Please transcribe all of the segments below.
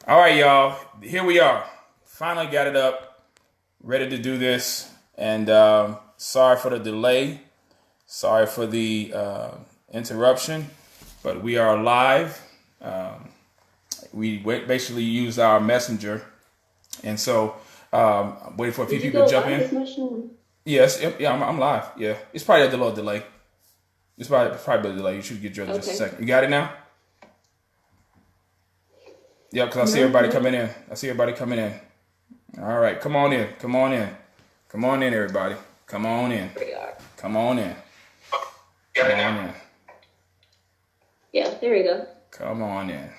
All right, y'all. Here we are. Finally got it up. Ready to do this. And sorry for the delay. Sorry for the interruption. But we are live. We basically used our messenger. And so I'm waiting for a few people to jump in. Yes, yeah, I'm live. Yeah, it's probably a little delay. It's probably a delay. You should get yours in just a second. You got it now? Yeah, because I see everybody coming in. All right, come on in. Come on in, everybody. Come on in. Come on in. Come on in. Yeah, there we go. Come on in.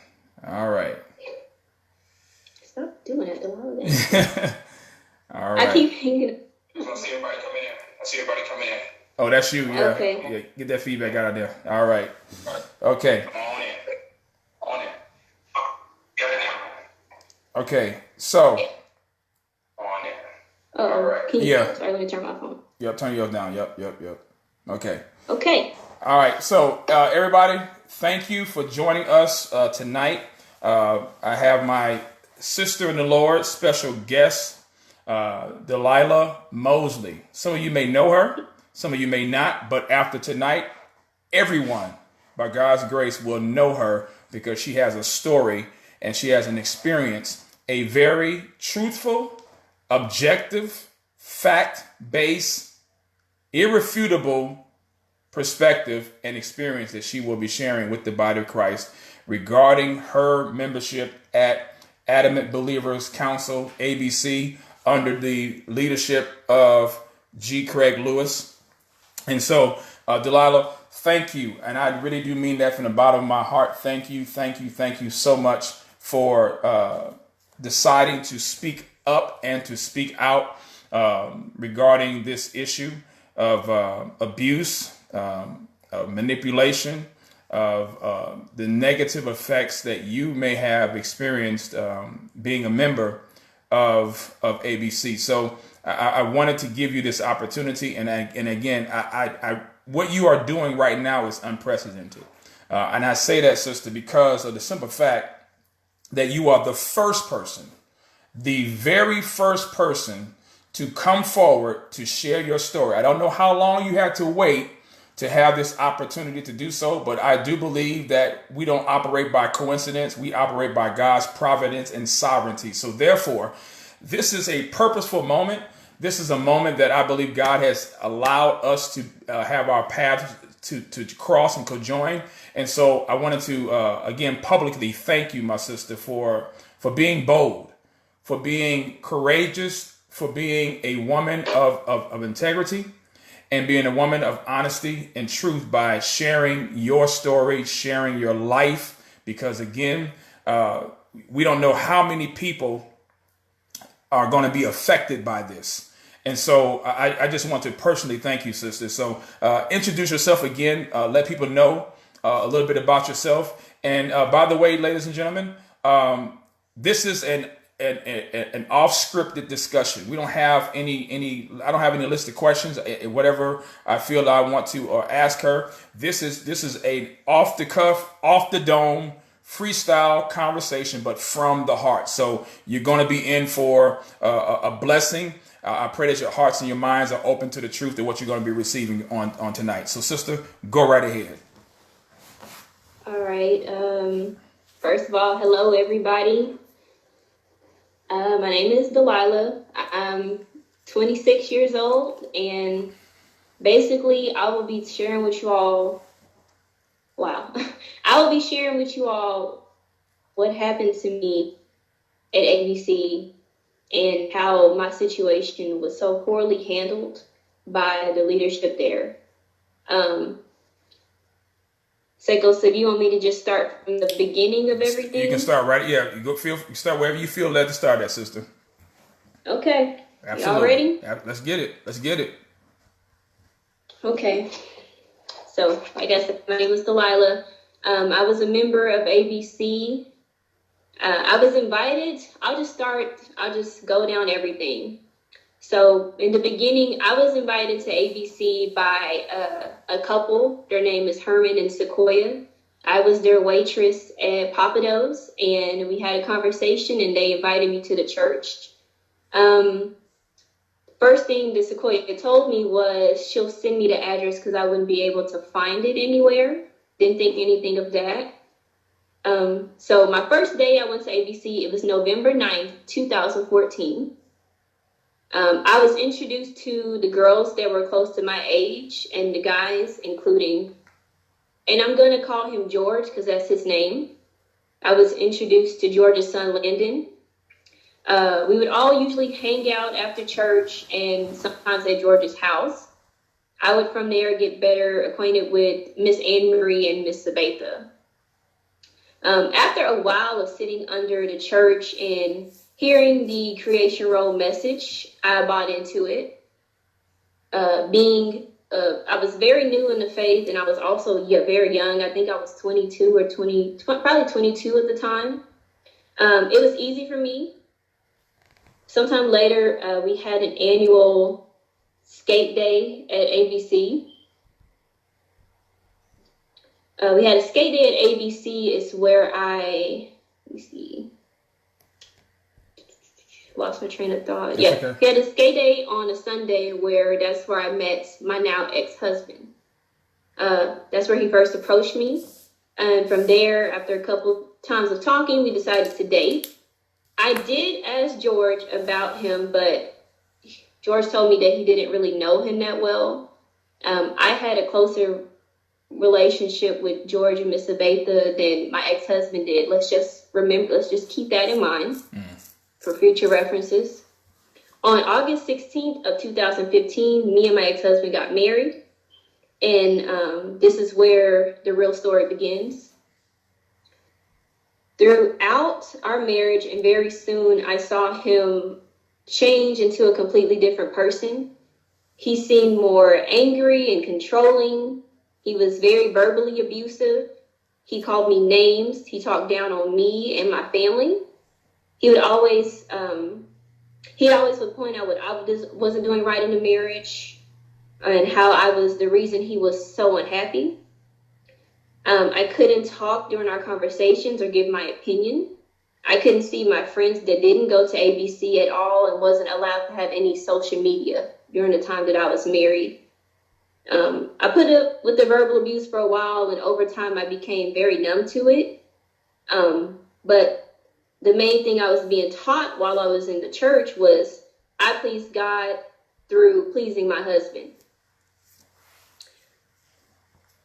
All right. Stop doing it, Delilah. All right. I keep hanging. I see everybody coming in. Oh, that's you. Yeah. Okay. Yeah. Get that feedback out of there. All right. Okay. Come on in. Okay. So. All right. Yeah. Sorry, let me turn my phone. Yep. Turn yours down. Yep. Okay. Okay. All right. So, everybody, thank you for joining us tonight. I have my sister in the Lord, special guest, Dalila Mosely. Some of you may know her, some of you may not, but after tonight, everyone, by God's grace, will know her because she has a story and she has an experience, a very truthful, objective, fact-based, irrefutable perspective and experience that she will be sharing with the body of Christ regarding her membership at Adamant Believers Council, ABC, under the leadership of Craige Lewis. And so, Delilah, thank you. And I really do mean that from the bottom of my heart. Thank you so much for deciding to speak up and to speak out regarding this issue of abuse, of manipulation, of the negative effects that you may have experienced being a member of ABC. So I wanted to give you this opportunity, and again, what you are doing right now is unprecedented, and I say that, sister, because of the simple fact that you are the very first person to come forward to share your story. I don't know how long you had to wait to have this opportunity to do so, but I do believe that we don't operate by coincidence. We operate by God's providence and sovereignty. So therefore, this is a purposeful moment. This is a moment that I believe God has allowed us to have our paths to cross and conjoin. And so I wanted to, again, publicly thank you, my sister, for being bold, for being courageous, for being a woman of integrity, and being a woman of honesty and truth by sharing your story, sharing your life, because again, we don't know how many people are going to be affected by this. And so I just want to personally thank you, sister. So introduce yourself again, let people know a little bit about yourself. And by the way, ladies and gentlemen, this is an off-scripted discussion. We don't have I don't have any list of questions. Whatever I feel I want to ask her. This is a off the cuff, off the dome, freestyle conversation, but from the heart. So you're going to be in for a blessing. I pray that your hearts and your minds are open to the truth of what you're going to be receiving on tonight. So, sister, go right ahead. All right. First of all, hello, everybody. My name is Delilah. I'm 26 years old, and basically I will be sharing with you all, I will be sharing with you all what happened to me at ABC and how my situation was so poorly handled by the leadership there. Seiko, so you want me to just start from the beginning of everything? You can start right. Yeah, you start wherever you feel led to start at, sister. Okay. Absolutely. Y'all ready? Let's get it. Okay. So, like I said, my name is Delilah. I was a member of ABC. I was invited. I'll just go down everything. So in the beginning, I was invited to ABC by a couple. Their name is Herman and Sequoia. I was their waitress at Papados, and we had a conversation, and they invited me to the church. First thing the Sequoia told me was she'll send me the address because I wouldn't be able to find it anywhere. Didn't think anything of that. So my first day I went to ABC, it was November 9th, 2014. I was introduced to the girls that were close to my age and the guys, including, and I'm going to call him George because that's his name. I was introduced to George's son, Landon. We would all usually hang out after church and sometimes at George's house. I would from there get better acquainted with Miss Anne Marie and Miss Sabatha. After a while of sitting under the church and hearing the creation role message, I bought into it. I was very new in the faith, and I was also very young. I think I was 22 or 20, probably 22 at the time. It was easy for me. Sometime later, we had an annual skate day at ABC. We had a skate day at ABC. It's where lost my train of thought. Okay. We had a skate day on a Sunday where that's where I met my now ex-husband. That's where he first approached me. And from there, after a couple times of talking, we decided to date. I did ask George about him, but George told me that he didn't really know him that well. I had a closer relationship with George and Miss Sabatha than my ex-husband did. Let's just keep that in mind for future references. On August 16th of 2015, me and my ex-husband got married. And this is where the real story begins. Throughout our marriage, and very soon, I saw him change into a completely different person. He seemed more angry and controlling. He was very verbally abusive. He called me names. He talked down on me and my family. He would always would point out what I wasn't doing right in the marriage and how I was the reason he was so unhappy. I couldn't talk during our conversations or give my opinion. I couldn't see my friends that didn't go to ABC at all and wasn't allowed to have any social media during the time that I was married. I put up with the verbal abuse for a while, and over time I became very numb to it. But the main thing I was being taught while I was in the church was I pleased God through pleasing my husband.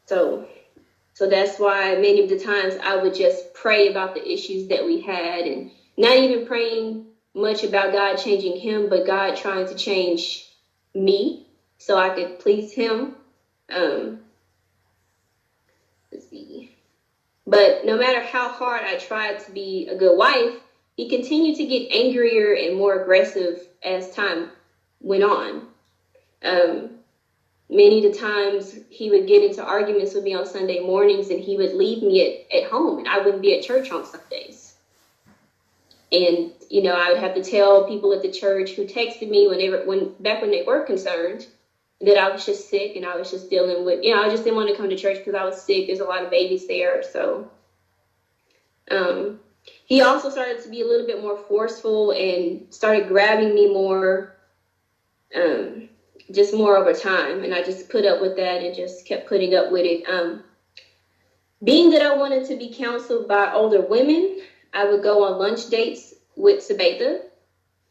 So that's why many of the times I would just pray about the issues that we had, and not even praying much about God changing him, but God trying to change me so I could please him. Let's see. But no matter how hard I tried to be a good wife, he continued to get angrier and more aggressive as time went on. Many of the times he would get into arguments with me on Sunday mornings, and he would leave me at home, and I wouldn't be at church on Sundays. And, I would have to tell people at the church who texted me back when they were concerned that I was just sick, and I was just dealing with, I just didn't want to come to church because I was sick. There's a lot of babies there. So he also started to be a little bit more forceful and started grabbing me more, just more over time. And I just put up with that and just kept putting up with it. Being that I wanted to be counseled by older women, I would go on lunch dates with Sabatha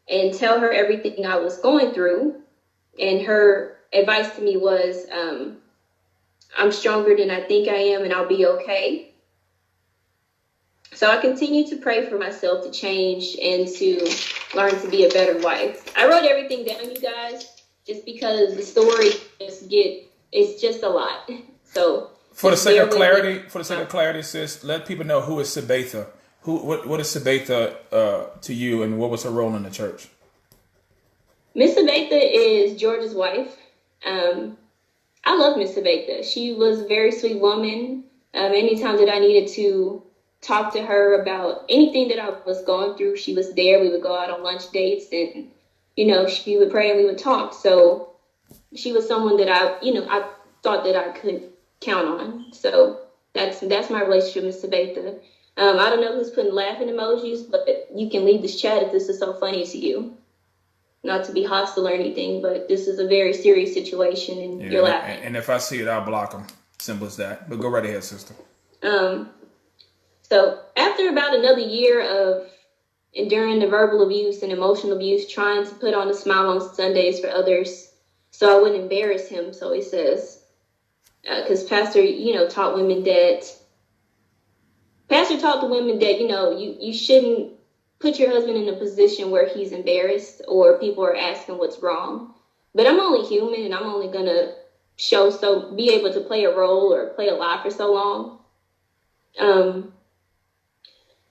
and tell her everything I was going through. And her advice to me was, I'm stronger than I think I am, and I'll be okay. So I continued to pray for myself to change and to learn to be a better wife. I wrote everything down, you guys, just because the story it's just a lot. So for the sake of clarity, sis, let people know who is Sabatha. What is Sabatha to you, and what was her role in the church? Miss Sabatha is George's wife. I love Miss Sabatha. She was a very sweet woman. Anytime that I needed to talk to her about anything that I was going through, she was there. We would go out on lunch dates, and she would pray and we would talk. So she was someone that I thought that I could count on. So That's my relationship with Mr. Betha. I don't know who's putting laughing emojis, but you can leave this chat if this is so funny to you. Not to be hostile or anything, but this is a very serious situation, and you're laughing. And if I see it, I'll block them. Simple as that. But go right ahead, sister. So after about another year of enduring the verbal abuse and emotional abuse, trying to put on a smile on Sundays for others so I wouldn't embarrass him. So he says, because Pastor, taught women that, you shouldn't put your husband in a position where he's embarrassed or people are asking what's wrong. But I'm only human, and I'm only going to be able to play a role or play a lie for so long.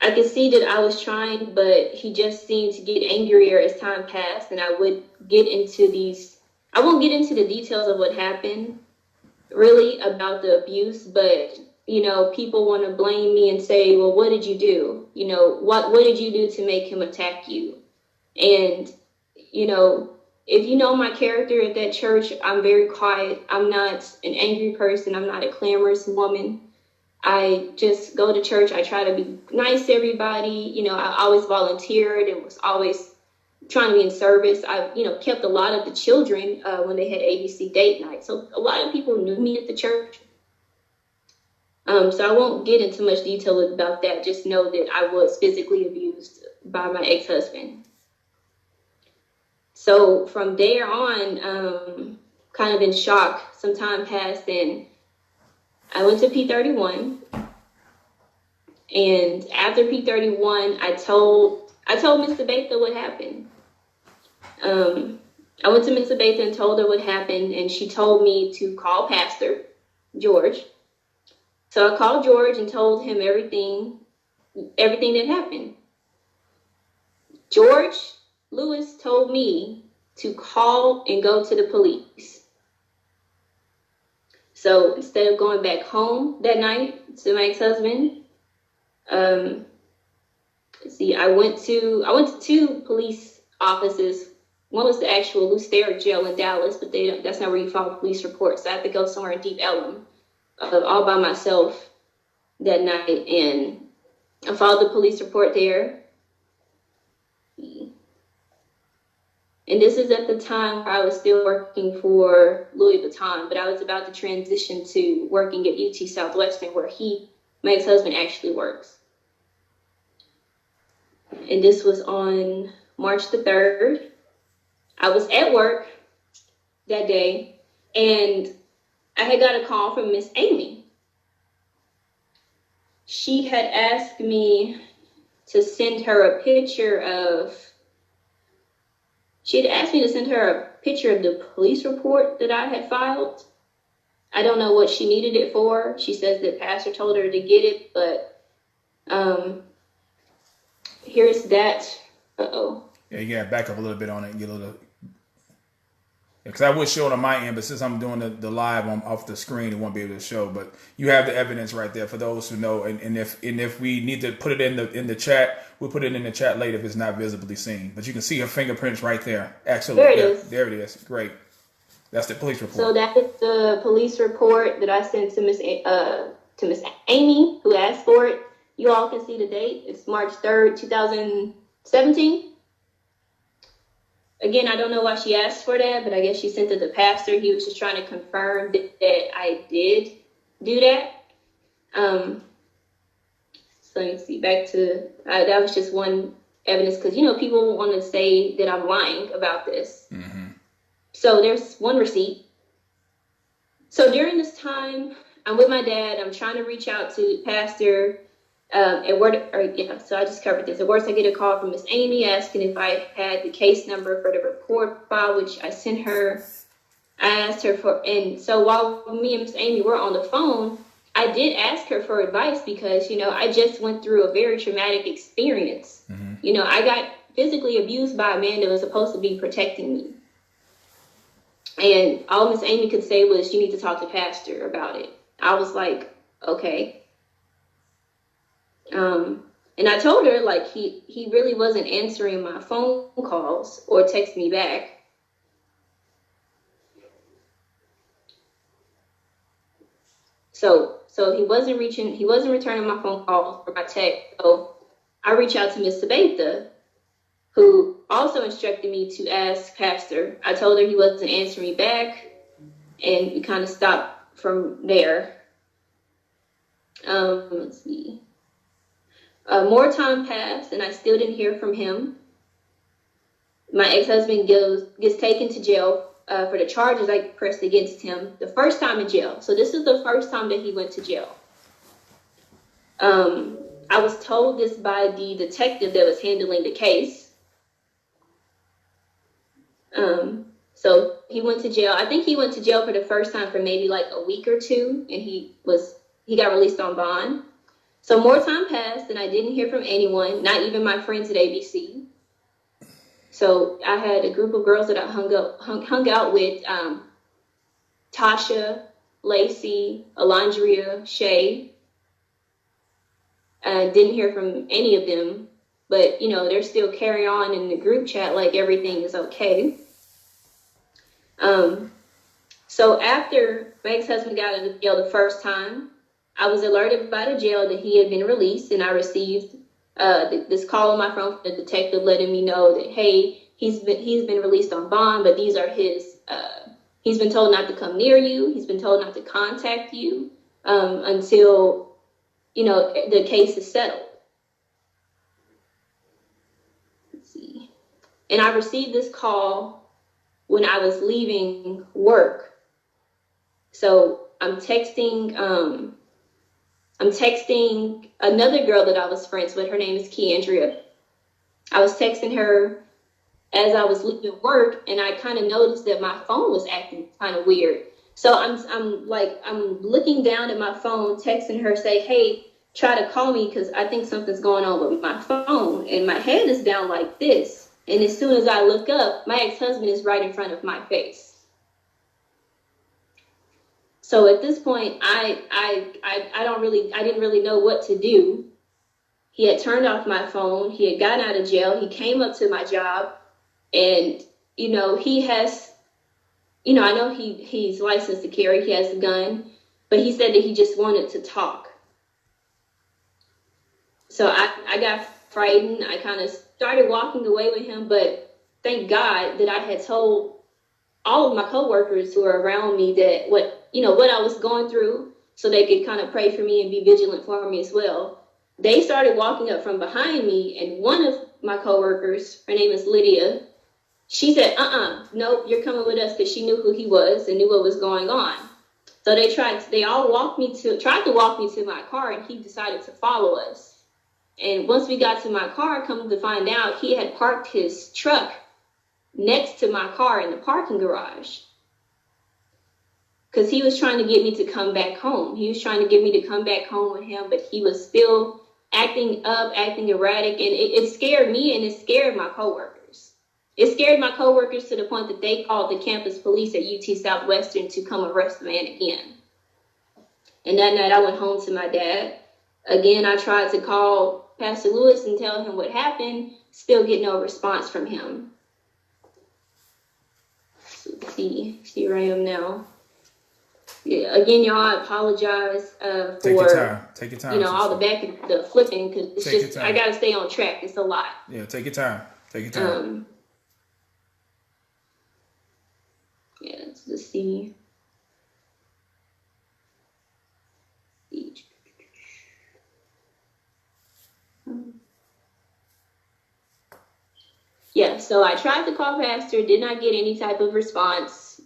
I could see that I was trying, but he just seemed to get angrier as time passed, and I won't get into the details of what happened, really, about the abuse, but, people want to blame me and say, well, what did you do? What did you do to make him attack you? And, if you know my character at that church, I'm very quiet. I'm not an angry person. I'm not a clamorous woman. I just go to church. I try to be nice to everybody. I always volunteered and was always trying to be in service. I, kept a lot of the children when they had ABC date night. So a lot of people knew me at the church. So I won't get into much detail about that. Just know that I was physically abused by my ex-husband. So from there on, kind of in shock, some time passed, and I went to P31. And after P31, I told Mr. Betha what happened. I went to Mr. Betha and told her what happened, and she told me to call Pastor George. So I called George and told him everything that happened. George Lewis told me to call and go to the police. So instead of going back home that night to my ex-husband, I went to two police offices. One was the actual Lucero jail in Dallas, but that's not where you file police reports. So I had to go somewhere in Deep Ellum, all by myself that night, and I filed the police report there. And this is at the time where I was still working for Louis Vuitton, but I was about to transition to working at UT Southwestern, where my ex-husband actually works. And this was on March the 3rd. I was at work that day, and I had got a call from Miss Amy. She had asked me to send her a picture of the police report that I had filed. I don't know what she needed it for. She says that Pastor told her to get it, but here's that. Uh-oh. Yeah, you gotta back up a little bit on it and get a little. Because I would show it on my end, but since I'm doing the live off the screen, it won't be able to show. But you have the evidence right there for those who know. And if we need to put it in the chat, we'll put it in the chat later if it's not visibly seen. But you can see her fingerprints right there. Absolutely, there it is. Great. That's the police report. So that is the police report that I sent to Miss Amy, who asked for it. You all can see the date. It's March 3rd, 2017. Again, I don't know why she asked for that, but I guess she sent it to the pastor. He was just trying to confirm that I did do that. So let me see, back to, that was just one evidence, because, people want to say that I'm lying about this. Mm-hmm. So there's one receipt. So during this time, I'm with my dad. I'm trying to reach out to Pastor. So I just covered this. At worst, I get a call from Miss Amy asking if I had the case number for the report file, which I sent her. I asked her for, and so while me and Miss Amy were on the phone, I did ask her for advice because, I just went through a very traumatic experience. Mm-hmm. I got physically abused by a man that was supposed to be protecting me. And all Miss Amy could say was, you need to talk to Pastor about it. I was like, okay. And I told her, like, he really wasn't answering my phone calls or text me back. So So he wasn't returning my phone calls or my text. So I reached out to Miss Sabatha, who also instructed me to ask Pastor. I told her he wasn't answering me back, and we kind of stopped from there. Let's see. More time passed, and I still didn't hear from him. My ex-husband gets taken to jail for the charges I pressed against him the first time in jail. So this is the first time that he went to jail. I was told this by the detective that was handling the case. So he went to jail. I think he went to jail for the first time for maybe like a week or two, and he got released on bond. So more time passed, and I didn't hear from anyone, not even my friends at ABC. So I had a group of girls that I hung out with, Tasha, Lacey, Alondria, Shay. Didn't hear from any of them, but, they're still carrying on in the group chat like everything is okay. So after my ex-husband got out of jail the first time, I was alerted by the jail that he had been released, and I received this call on my phone from the detective letting me know that, hey, he's been released on bond, but these are his, he's been told not to come near you. He's been told not to contact you until, the case is settled. Let's see. And I received this call when I was leaving work. So I'm texting another girl that I was friends with. Her name is Keandria. I was texting her as I was leaving work, and I kind of noticed that my phone was acting kind of weird. So I'm looking down at my phone, texting her, say, hey, try to call me because I think something's going on with my phone. And my head is down like this. And as soon as I look up, my ex-husband is right in front of my face. So at this point, I didn't really know what to do. He had turned off my phone. He had gotten out of jail. He came up to my job, and he has, I know he's licensed to carry. He has a gun, but he said that he just wanted to talk. So I got frightened. I kind of started walking away with him, but thank God that I had told all of my coworkers who were around me that what I was going through, so they could kind of pray for me and be vigilant for me as well. They started walking up from behind me, and one of my coworkers, her name is Lydia, she said, nope, you're coming with us, because she knew who he was and knew what was going on. So they all tried to walk me to my car, and he decided to follow us. And once we got to my car, come to find out, he had parked his truck next to my car in the parking garage. Because he was trying to get me to come back home. He was trying to get me to come back home with him, but he was still acting up, acting erratic, and it scared me, and it scared my coworkers. It scared my coworkers to the point that they called the campus police at UT Southwestern to come arrest the man again. And that night I went home to my dad. Again, I tried to call Pastor Lewis and tell him what happened, still get no response from him. So let's see where I am now. Yeah, again, y'all, I apologize for take your time. All the back and the flipping, because it's just I gotta stay on track. It's a lot. Yeah, take your time. Yeah, let's see. Yeah, so I tried to call Pastor, did not get any type of response.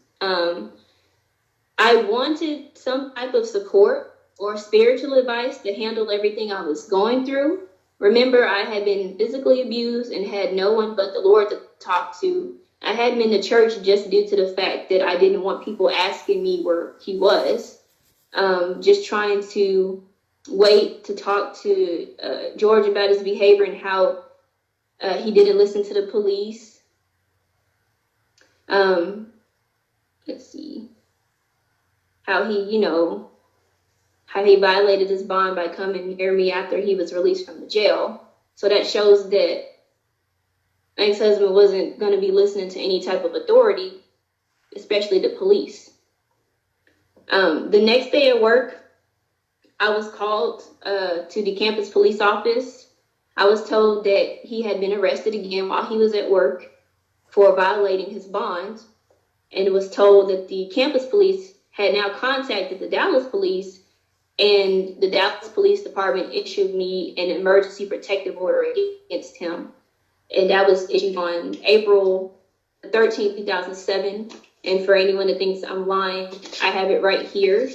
I wanted some type of support or spiritual advice to handle everything I was going through. Remember, I had been physically abused and had no one but the Lord to talk to. I hadn't been to church just due to the fact that I didn't want people asking me where he was. Just trying to wait to talk to George about his behavior and how he didn't listen to the police. Let's see. How he violated his bond by coming near me after he was released from the jail. So that shows that my ex-husband wasn't going to be listening to any type of authority, especially the police. The next day at work, I was called to the campus police office. I was told that he had been arrested again while he was at work for violating his bond, and was told that the campus police had now contacted the Dallas police, and the Dallas Police Department issued me an emergency protective order against him. And that was issued on April 13th, 2007. And for anyone that thinks I'm lying, I have it right here.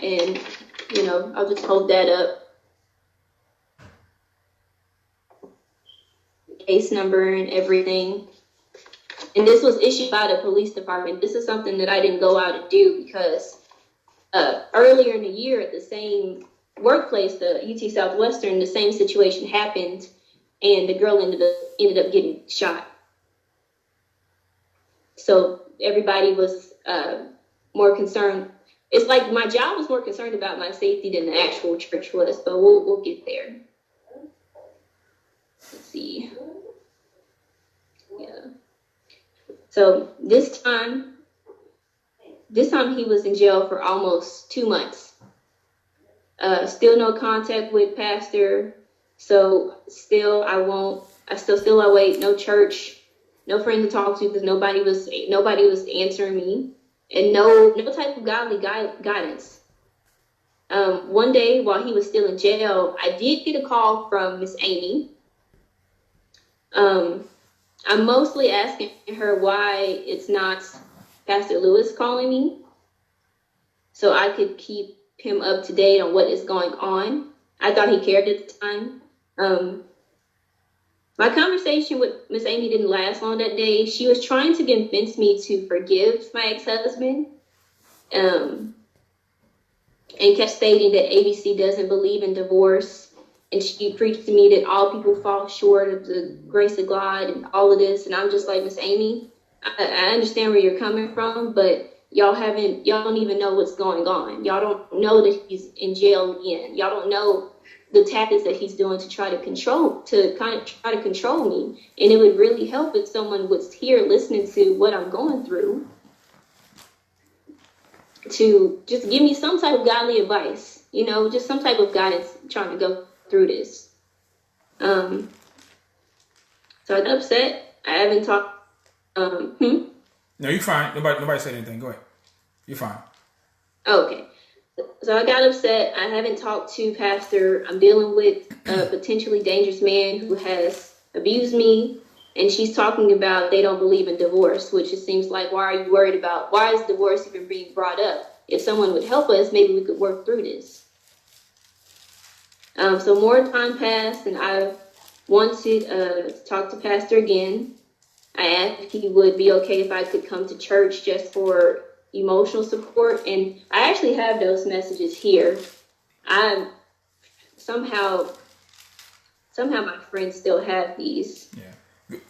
And, you know, I'll just hold that up. Case number and everything. And this was issued by the police department. This is something that I didn't go out and do because earlier in the year at the same workplace, the UT Southwestern, the same situation happened, and the girl ended up getting shot. So everybody was more concerned. It's like my job was more concerned about my safety than the actual church was, but we'll get there. Let's see. Yeah. So this time he was in jail for almost 2 months. Still no contact with pastor. So still I await no church, no friend to talk to, because nobody was answering me, and no type of godly guidance. One day while he was still in jail, I did get a call from Miss Amy. I'm mostly asking her why it's not Pastor Lewis calling me, so I could keep him up to date on what is going on. I thought he cared at the time. My conversation with Miss Amy didn't last long that day. She was trying to convince me to forgive my ex-husband, and kept stating that ABC doesn't believe in divorce. And she preached to me that all people fall short of the grace of God and all of this. And I'm just like, Miss Amy, I understand where you're coming from, but y'all don't even know what's going on. Y'all don't know that he's in jail again. Y'all don't know the tactics that he's doing to try to control me. And it would really help if someone was here listening to what I'm going through to just give me some type of godly advice, you know, just some type of guidance trying to go through this. So I got upset. I haven't talked. No, you're fine. Nobody said anything. Go ahead. You're fine. Okay. So I got upset. I haven't talked to Pastor. I'm dealing with a potentially dangerous man who has abused me, and she's talking about they don't believe in divorce, which it seems like, why are you worried about? Why is divorce even being brought up? If someone would help us, maybe we could work through this. So more time passed, and I wanted to talk to Pastor again. I asked if he would be okay if I could come to church just for emotional support, and I actually have those messages here. Somehow my friends still have these.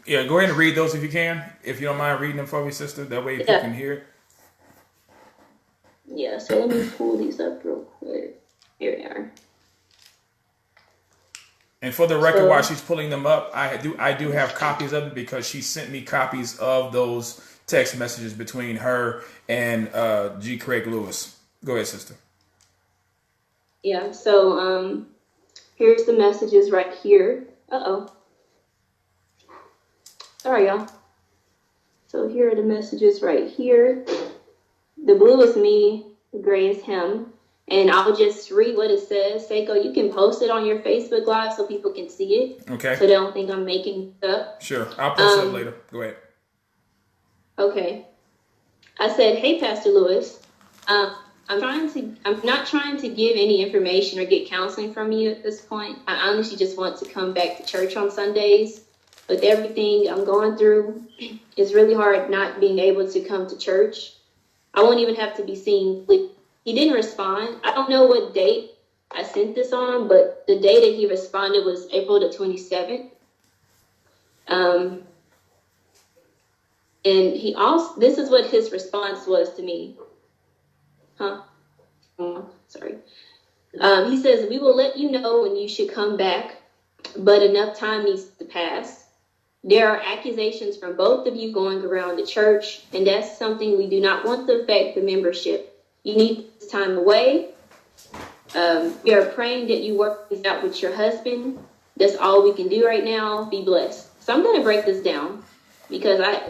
Yeah. Go ahead and read those if you can. If you don't mind reading them for me, sister. That way people can hear it. Yeah. So let me pull these up real quick. Here they are. And for the record, while she's pulling them up, I do have copies of them because she sent me copies of those text messages between her and Craige Lewis. Go ahead, sister. Yeah, so here's the messages right here. Sorry, y'all. So here are the messages right here. The blue is me, the gray is him. And I'll just read what it says. Seiko, you can post it on your Facebook Live so people can see it. Okay. So they don't think I'm making it up. Sure. I'll post it later. Go ahead. Okay. I said, hey, Pastor Lewis, I'm not trying to give any information or get counseling from you at this point. I honestly just want to come back to church on Sundays. With everything I'm going through, it's really hard not being able to come to church. I won't even have to be seen. He didn't respond. I don't know what date I sent this on, but the day that he responded was April the 27th. And this is what his response was to me. Sorry. He says, we will let you know when you should come back, but enough time needs to pass. There are accusations from both of you going around the church, and that's something we do not want to affect the membership. You need this time away. We are praying that you work this out with your husband. That's all we can do right now. Be blessed. So I'm going to break this down because I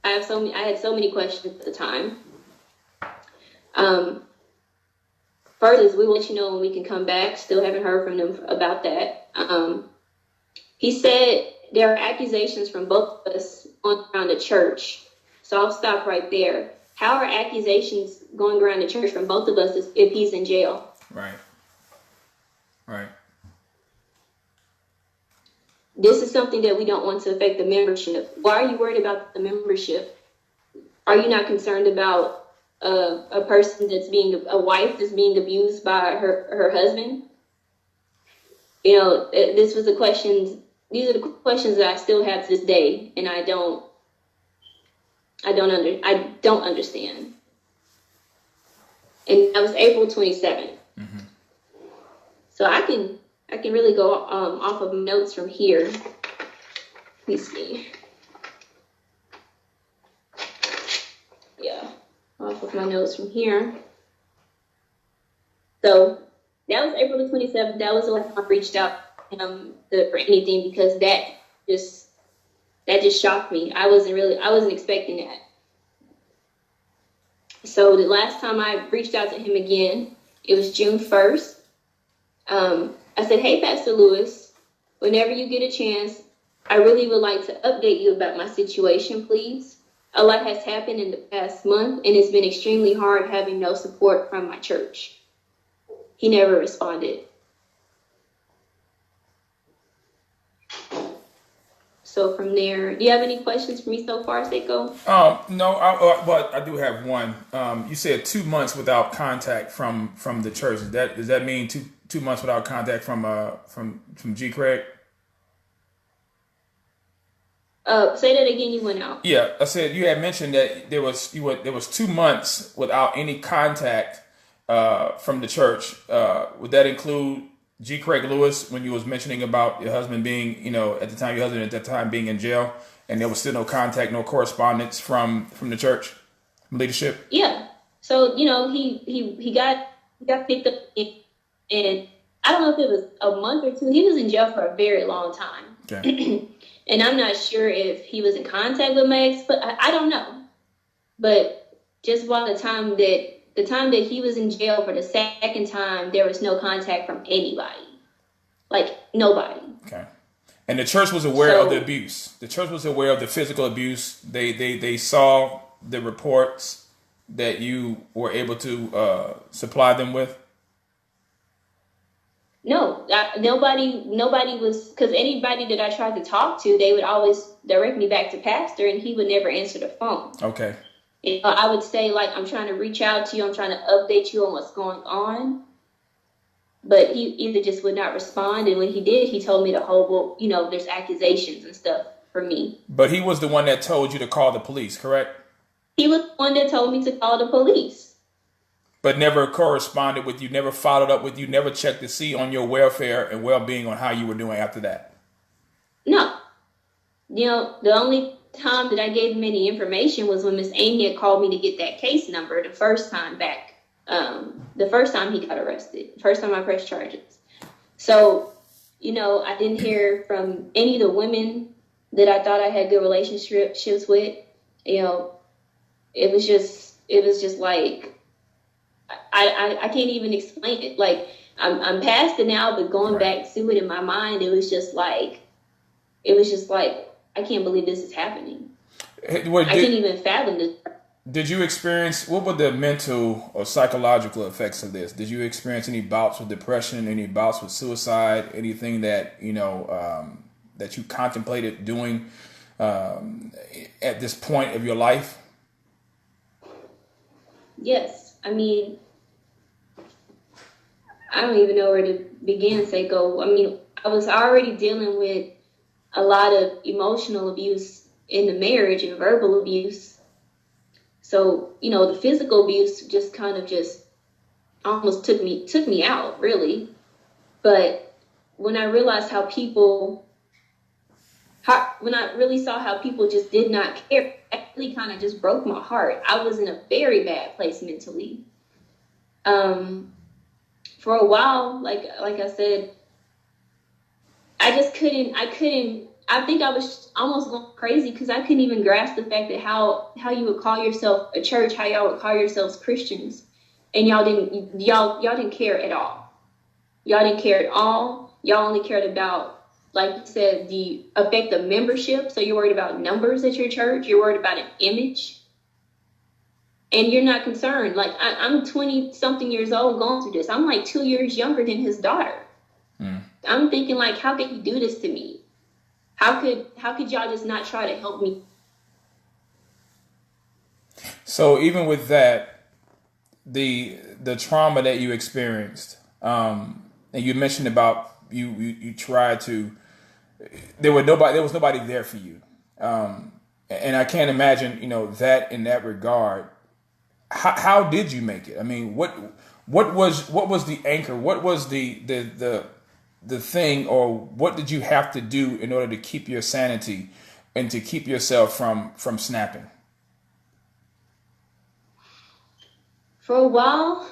had so many questions at the time. First is we will let you know when we can come back. Still haven't heard from them about that. He said there are accusations from both of us going around the church. So I'll stop right there. How are accusations going around the church from both of us if he's in jail? Right. Right. This is something that we don't want to affect the membership. Why are you worried about the membership? Are you not concerned about a person a wife that's being abused by her husband? You know, these are the questions that I still have to this day, and I don't understand. And that was April 27th. Mm-hmm. So I can really go off of notes from here. Let me see. Yeah, off of my notes from here. So that was April the 27th. That was the last time I reached out for anything because that just shocked me. I wasn't expecting that. So the last time I reached out to him again, it was June 1st. I said, hey, Pastor Lewis, whenever you get a chance, I really would like to update you about my situation, please. A lot has happened in the past month, and it's been extremely hard having no support from my church. He never responded. So from there, do you have any questions for me so far, Seiko? No, but I do have one. You said 2 months without contact from the church. Does that mean two months without contact from G. Craige? Say that again. You went out. Yeah, I said you had mentioned that there was 2 months without any contact from the church. Would that include G. Craige Lewis when you was mentioning about your husband being, at the time being in jail, and there was still no contact, no correspondence from the church leadership? Yeah. So he got picked up, and I don't know if it was a month or two. He was in jail for a very long time. Okay. And I'm not sure if he was in contact with my ex, but I don't know. But just while the time that he was in jail for the second time, there was no contact from anybody. Like, nobody. Okay. And the church was aware of the abuse. The church was aware of the physical abuse. They saw the reports that you were able to supply them with. No, nobody was, because anybody that I tried to talk to, they would always direct me back to pastor, and he would never answer the phone. Okay. I would say, like, I'm trying to reach out to you. I'm trying to update you on what's going on. But he either just would not respond. And when he did, he told me to hold, there's accusations and stuff for me. But he was the one that told you to call the police, correct? He was the one that told me to call the police. But never corresponded with you, never followed up with you, never checked to see on your welfare and well-being on how you were doing after that? No. The only time that I gave him any information was when Miss Amy had called me to get that case number the first time back. The first time he got arrested, the first time I pressed charges. So, I didn't hear from any of the women that I thought I had good relationships with. It was just like, I can't even explain it. Like, I'm past it now, but going back to it in my mind, it was just like, I can't believe this is happening. I can't even fathom this. Did you experience, what were the mental or psychological effects of this? Did you experience any bouts with depression, any bouts with suicide, anything that, that you contemplated doing at this point of your life? Yes. I mean, I don't even know where to begin, Seiko. I mean, I was already dealing with a lot of emotional abuse in the marriage and verbal abuse. So, the physical abuse just kind of almost took me out, really. But when I realized when I really saw how people just did not care, it really kind of just broke my heart. I was in a very bad place mentally. For a while, like I said, I think I was almost going crazy because I couldn't even grasp the fact that how you would call yourself a church, how y'all would call yourselves Christians, and y'all didn't care at all. Y'all didn't care at all. Y'all only cared about, like you said, the effect of membership. So you're worried about numbers at your church. You're worried about an image. And you're not concerned. Like, I'm 20-something years old going through this. I'm like 2 years younger than his daughter. I'm thinking, like, how could he do this to me? How could y'all just not try to help me? So even with that, the trauma that you experienced, and you mentioned about you tried to, there was nobody there for you, and I can't imagine that in that regard. How did you make it? I mean, what was the anchor? What was the thing, or what did you have to do in order to keep your sanity and to keep yourself from snapping? For a while,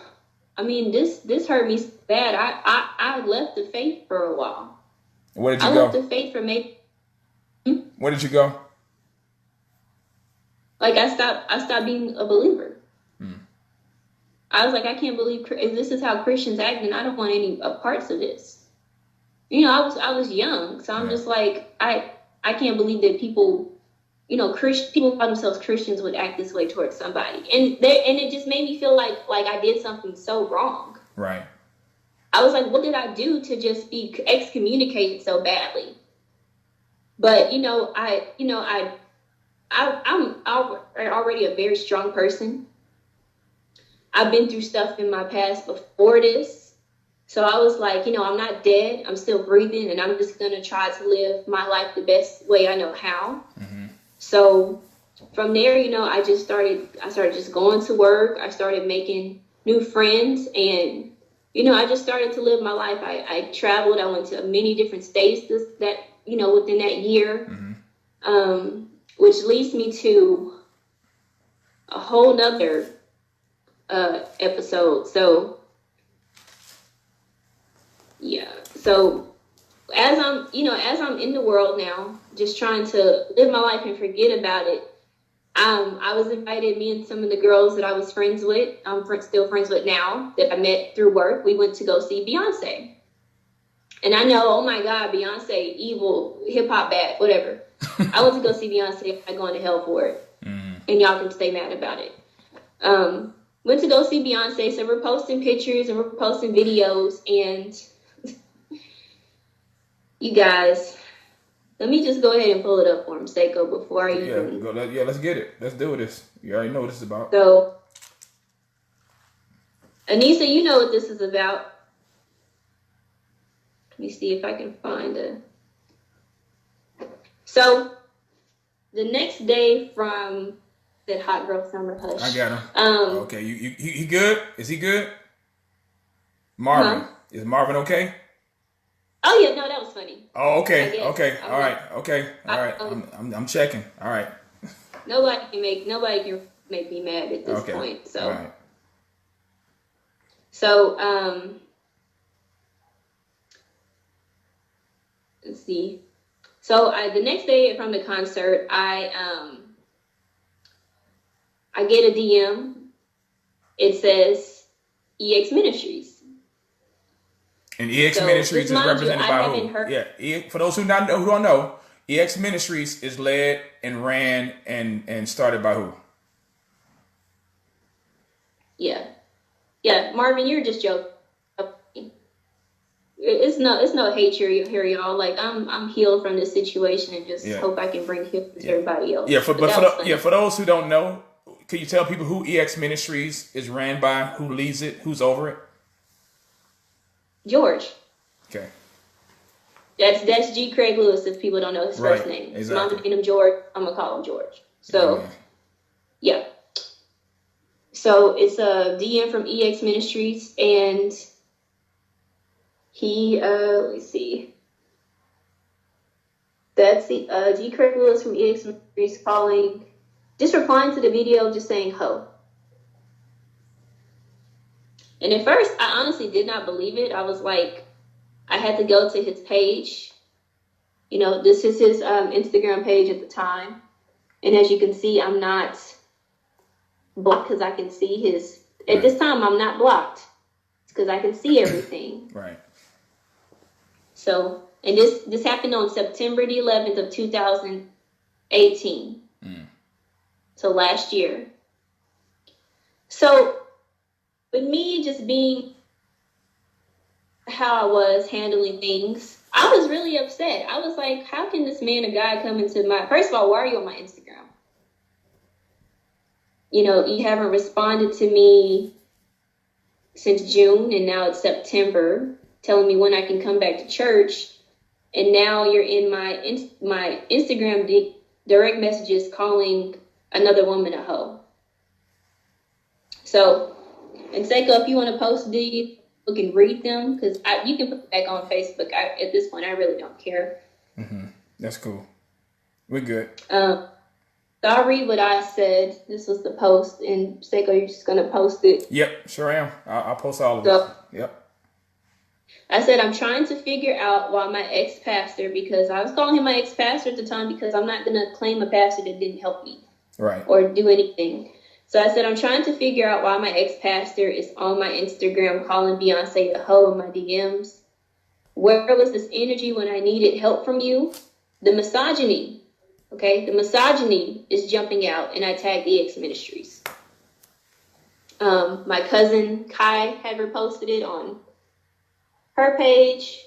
I mean, this hurt me so bad. I left the faith for a while. Where did you go? I left the faith for maybe. Where did you go? Like, I stopped being a believer. I was like, I can't believe if this is how Christians act, and I don't want any parts of this. I was young, so I'm just like, I can't believe that people, people call themselves Christians would act this way towards somebody, and it just made me feel like I did something so wrong. Right. I was like, what did I do to just be excommunicated so badly? But I'm already a very strong person. I've been through stuff in my past before this. So I was like, I'm not dead. I'm still breathing, and I'm just going to try to live my life the best way I know how. Mm-hmm. So from there, I started just going to work. I started making new friends, and, I just started to live my life. I traveled. I went to many different states within that year, which leads me to a whole nother episode. So as I'm in the world now, just trying to live my life and forget about it, I was invited, me and some of the girls that I was friends with, still friends with now, that I met through work. We went to go see Beyonce. And I know, oh my God, Beyonce, evil, hip hop bad, whatever. I went to go see Beyonce. I'm going to hell for it. And y'all can stay mad about it. Went to go see Beyonce, so we're posting pictures and we're posting videos, and you guys, let me just go ahead and pull it up for him, Seiko, before I even... let's get it. Let's do this. You already know what this is about. So, Anissa, you know what this is about. Let me see if I can find it. So, the next day from... that hot girl summer hush. I got him. Okay, he good? Is he good? Marvin, is Marvin okay? Oh yeah, no, that was funny. Oh, okay, okay, all right, okay, all right. I'm checking. All right. Nobody can make me mad at this point. So, all right. So let's see. So the next day from the concert, I get a DM. It says EX Ministries. And EX Ministries is represented by who? Yeah, for those who don't know, EX Ministries is led and ran and started by who? Yeah, Marvin, you're just joking. It's no hate here, y'all. Like I'm healed from this situation and just hope I can bring healing to everybody else. For those who don't know, can you tell people who EX Ministries is ran by, who leads it, who's over it? George. Okay. That's G. Craige Lewis, if people don't know his first name. Exactly. Mama named him George. I'm gonna call him George. So, yeah. So it's a DM from EX Ministries, and he let me see. That's the G. Craige Lewis from EX Ministries replying to the video, just saying ho. And at first, I honestly did not believe it. I was like, I had to go to his page. You know, this is his Instagram page at the time. And as you can see, I'm not blocked because I can see his. At this time, I'm not blocked because I can see everything. Right. So, and this happened on September the 11th of 2018. So last year. So with me just being how I was handling things, I was really upset. I was like, how can this man of God come into my... First of all, why are you on my Instagram? You know, you haven't responded to me since June, and now it's September, telling me when I can come back to church. And now you're in my Instagram direct messages calling another woman a hoe. So, and Seiko, if you want to post these, you can read them, because you can put it back on Facebook. At this point, I really don't care. That's cool. We're good. So I'll read what I said. This was the post, and Seiko, you're just going to post it. Yep, sure am. I'll post all of it. Yep. I said, I'm trying to figure out why my ex-pastor, because I was calling him my ex-pastor at the time, because I'm not going to claim a pastor that didn't help me. Right. Or do anything. So I said, I'm trying to figure out why my ex-pastor is on my Instagram calling Beyonce a hoe in my DMs. Where was this energy when I needed help from you? The misogyny, okay? The misogyny is jumping out, and I tagged EX Ministries. My cousin Kai had reposted it on her page,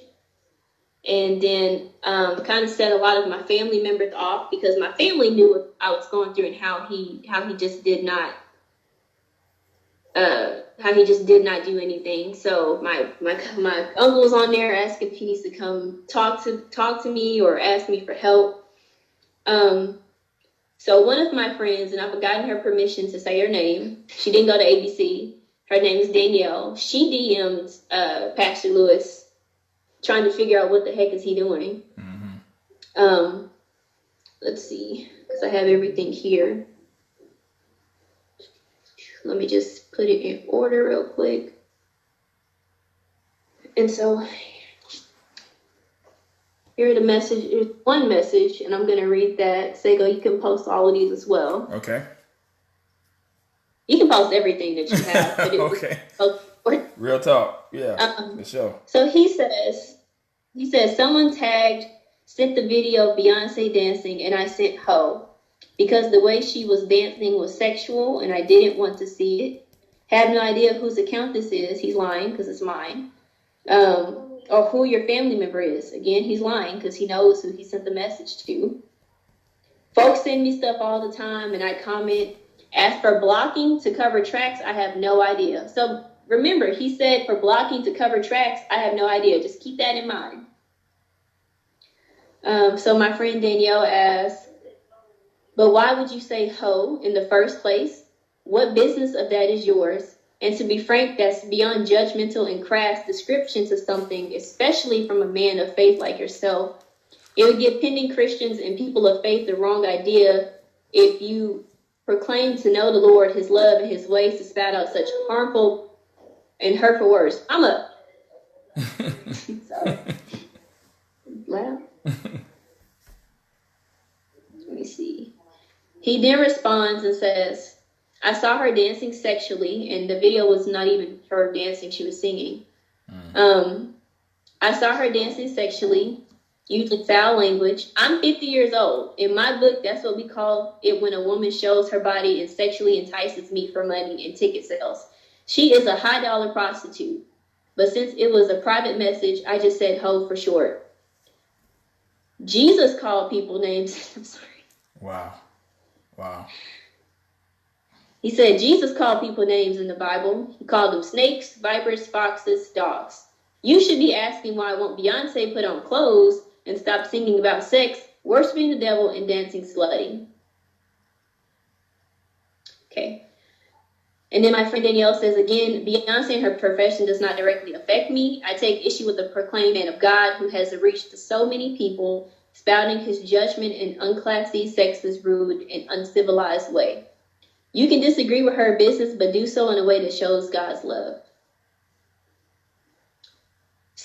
and then kind of set a lot of my family members off, because my family knew what I was going through and how he just did not do anything. So my uncle was on there asking if he needs to come talk to me or ask me for help. So one of my friends, and I've gotten her permission to say her name. She didn't go to ABC. Her name is Danielle. She DM'd Pastor Lewis, trying to figure out what the heck is he doing. Let's see, because I have everything here. Let me just put it in order real quick. And so here are the message. Here's one message, and I'm going to read that. Sego, you can post all of these as well. Okay. You can post everything that you have. But Okay. Real talk. Yeah, for sure. So he says, someone sent the video of Beyonce dancing, and I sent hoe, because the way she was dancing was sexual, and I didn't want to see it. Have no idea whose account this is. He's lying, because it's mine. Or who your family member is. Again, he's lying, because he knows who he sent the message to. Folks send me stuff all the time, and I comment. As for blocking to cover tracks, I have no idea. So remember, he said for blocking to cover tracks, I have no idea. Just keep that in mind. So my friend Danielle asks, but why would you say hoe in the first place? What business of that is yours? And to be frank, that's beyond judgmental and crass descriptions of something, especially from a man of faith like yourself. It would give pending Christians and people of faith the wrong idea if you proclaim to know the Lord, his love, and his ways to spout out such harmful and hurtful words. I'm up. Sorry. Loud. Let me see. He then responds and says, I saw her dancing sexually, and the video was not even her dancing, she was singing. I saw her dancing sexually, using foul language. I'm 50 years old. In my book, that's what we call it when a woman shows her body and sexually entices me for money and ticket sales. She is a high-dollar prostitute. But since it was a private message, I just said hoe for short. Jesus called people names. I'm sorry. Wow. He said Jesus called people names in the Bible. He called them snakes, vipers, foxes, dogs. You should be asking why won't Beyonce put on clothes and stop singing about sex, worshiping the devil, and dancing slutty. Okay. And then my friend Danielle says, again, Beyonce and her profession does not directly affect me. I take issue with the proclaimed man of God who has reached to so many people, spouting his judgment in unclassy, sexist, rude, and uncivilized way. You can disagree with her business, but do so in a way that shows God's love.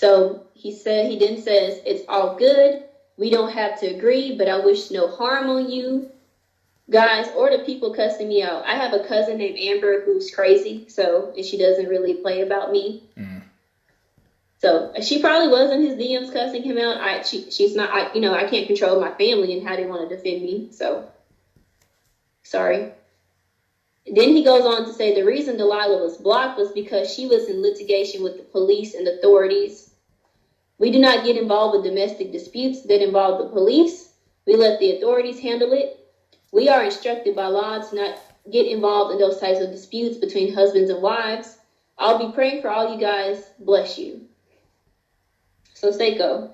So he then says, it's all good. We don't have to agree, but I wish no harm on you guys or the people cussing me out. I have a cousin named Amber who's crazy, and she doesn't really play about me. So she probably was in his DMs cussing him out. She's not. I can't control my family and how they want to defend me. So sorry. Then he goes on to say the reason Delilah was blocked was because she was in litigation with the police and authorities. We do not get involved with domestic disputes that involve the police. We let the authorities handle it. We are instructed by law to not get involved in those types of disputes between husbands and wives. I'll be praying for all you guys. Bless you. So Seiko.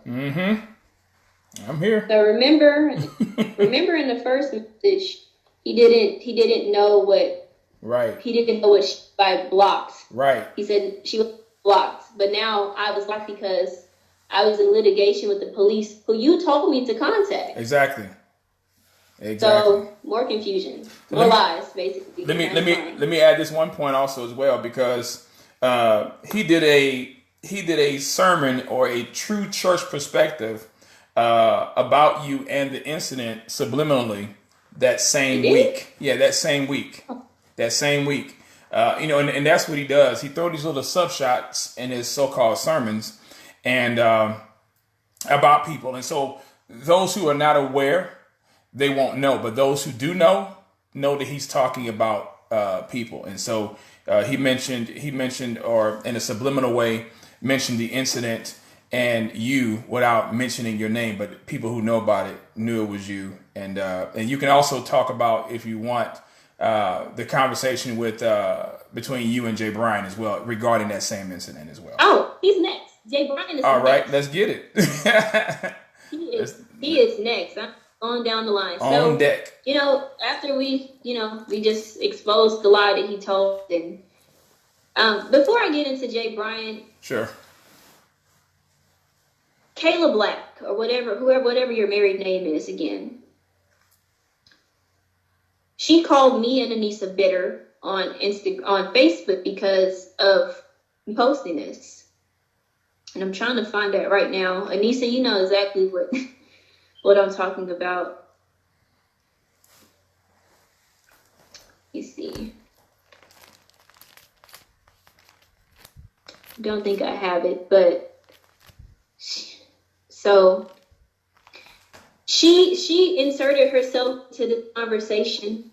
I'm here. So remember in the first message, he didn't know what. Right. He didn't know what she by blocked. Right. He said she was blocked, but now I was blocked because I was in litigation with the police, who you told me to contact. Exactly. So more confusion, more lies, basically. Let me add this one point also as well, because he did a sermon or a true church perspective about you and the incident subliminally that same week. Yeah, that same week. And that's what he does. He throws these little sub shots in his so-called sermons and about people. And so those who are not aware, they won't know. But those who do know that he's talking about people. And so he mentioned, or in a subliminal way, mentioned the incident and you without mentioning your name. But people who know about it knew it was you. And you can also talk about, if you want, the conversation with between you and Jay Bryan as well regarding that same incident as well. Oh, he's next. Jay Bryan is all right. next. Let's get it. He is next. I'm going down the line. On deck. After we just exposed the lie that he told, and before I get into Jay Bryan, sure. Kayla Black or whatever your married name is again. She called me and Anissa bitter on Facebook because of posting this. And I'm trying to find that right now. Anissa, you know exactly what I'm talking about. You see. Don't think I have it, but so she inserted herself to the conversation.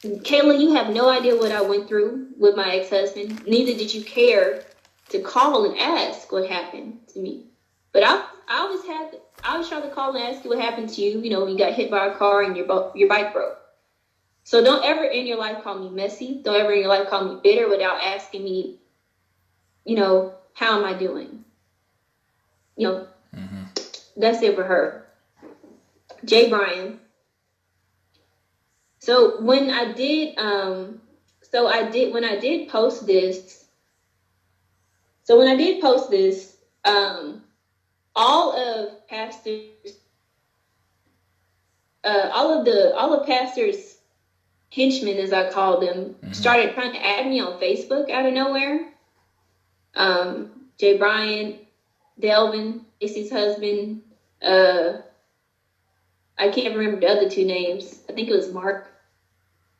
Kayla, you have no idea what I went through with my ex-husband. Neither did you care to call and ask what happened to me. But I always try to call and ask you what happened to you. When you got hit by a car and your bike broke. So don't ever in your life call me messy. Don't ever in your life call me bitter without asking me, how am I doing? That's it for her. Jay Bryan. So when I did post this, all of pastors henchmen, as I call them, started trying to add me on Facebook out of nowhere. Jay Bryan, Delvin, Macy's husband, I can't remember the other two names. I think it was Mark.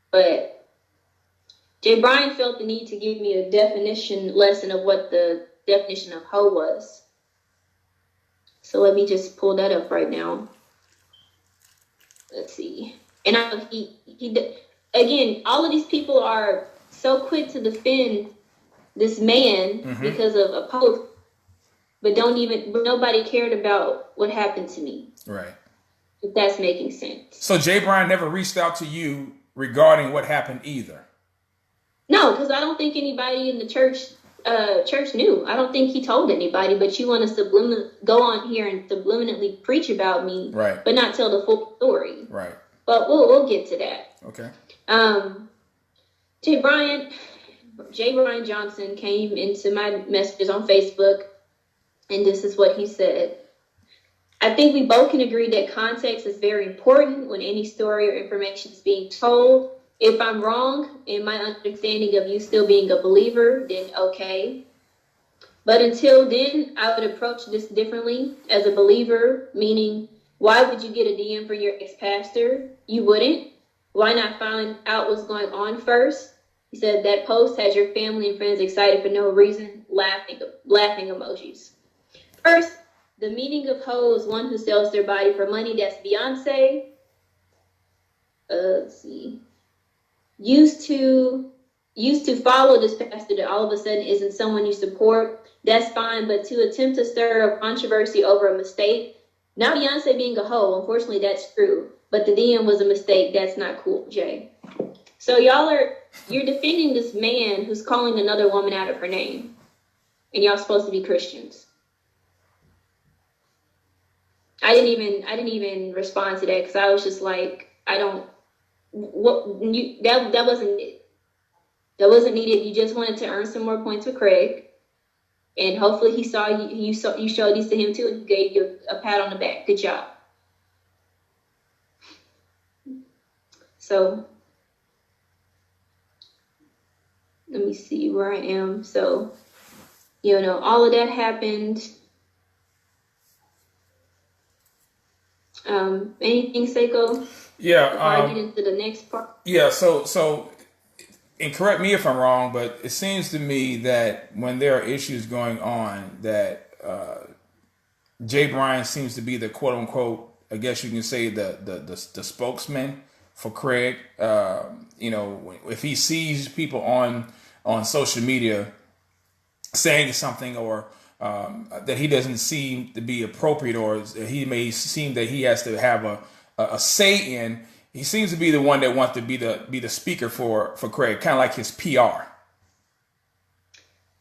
But Jay Bryan felt the need to give me a definition lesson of what the definition of hoe was. So let me just pull that up right now. Let's see. And again, all of these people are so quick to defend this man because of a post, but nobody cared about what happened to me. Right. If that's making sense. So Jay Bryan never reached out to you regarding what happened either? No, because I don't think anybody in the church knew. I don't think he told anybody, but you want to go on here and subliminally preach about me, right? But not tell the full story. Right. But we'll get to that. Okay. Jay Bryan Johnson came into my messages on Facebook, and this is what he said. I think we both can agree that context is very important when any story or information is being told. If I'm wrong in my understanding of you still being a believer, then okay. But until then, I would approach this differently as a believer, meaning, why would you get a DM for your ex-pastor? You wouldn't. Why not find out what's going on first? He said that post has your family and friends excited for no reason, laughing emojis. First, the meaning of hoe is one who sells their body for money. That's Beyonce. Let's see. Used to follow this pastor that all of a sudden isn't someone you support. That's fine, but to attempt to stir up controversy over a mistake, not Beyonce being a hoe, unfortunately that's true, but the DM was a mistake. That's not cool, Jay. So you're defending this man who's calling another woman out of her name, and y'all supposed to be Christians. I didn't even respond to that because I was just like, that wasn't it. That wasn't needed. You just wanted to earn some more points with Craig, and hopefully he saw you showed these to him too, and he gave you a pat on the back. Good job. So let me see where I am. So, all of that happened. Anything, Seiko? Yeah. Before I get into the next part. Yeah. So, and correct me if I'm wrong, but it seems to me that when there are issues going on, that Jay Bryan seems to be the quote unquote, I guess you can say the spokesman for Craig. If he sees people on social media saying something or that he doesn't seem to be appropriate, or he may seem that he has to have a say in, he seems to be the one that wants to be the speaker for Craig, kind of like his PR.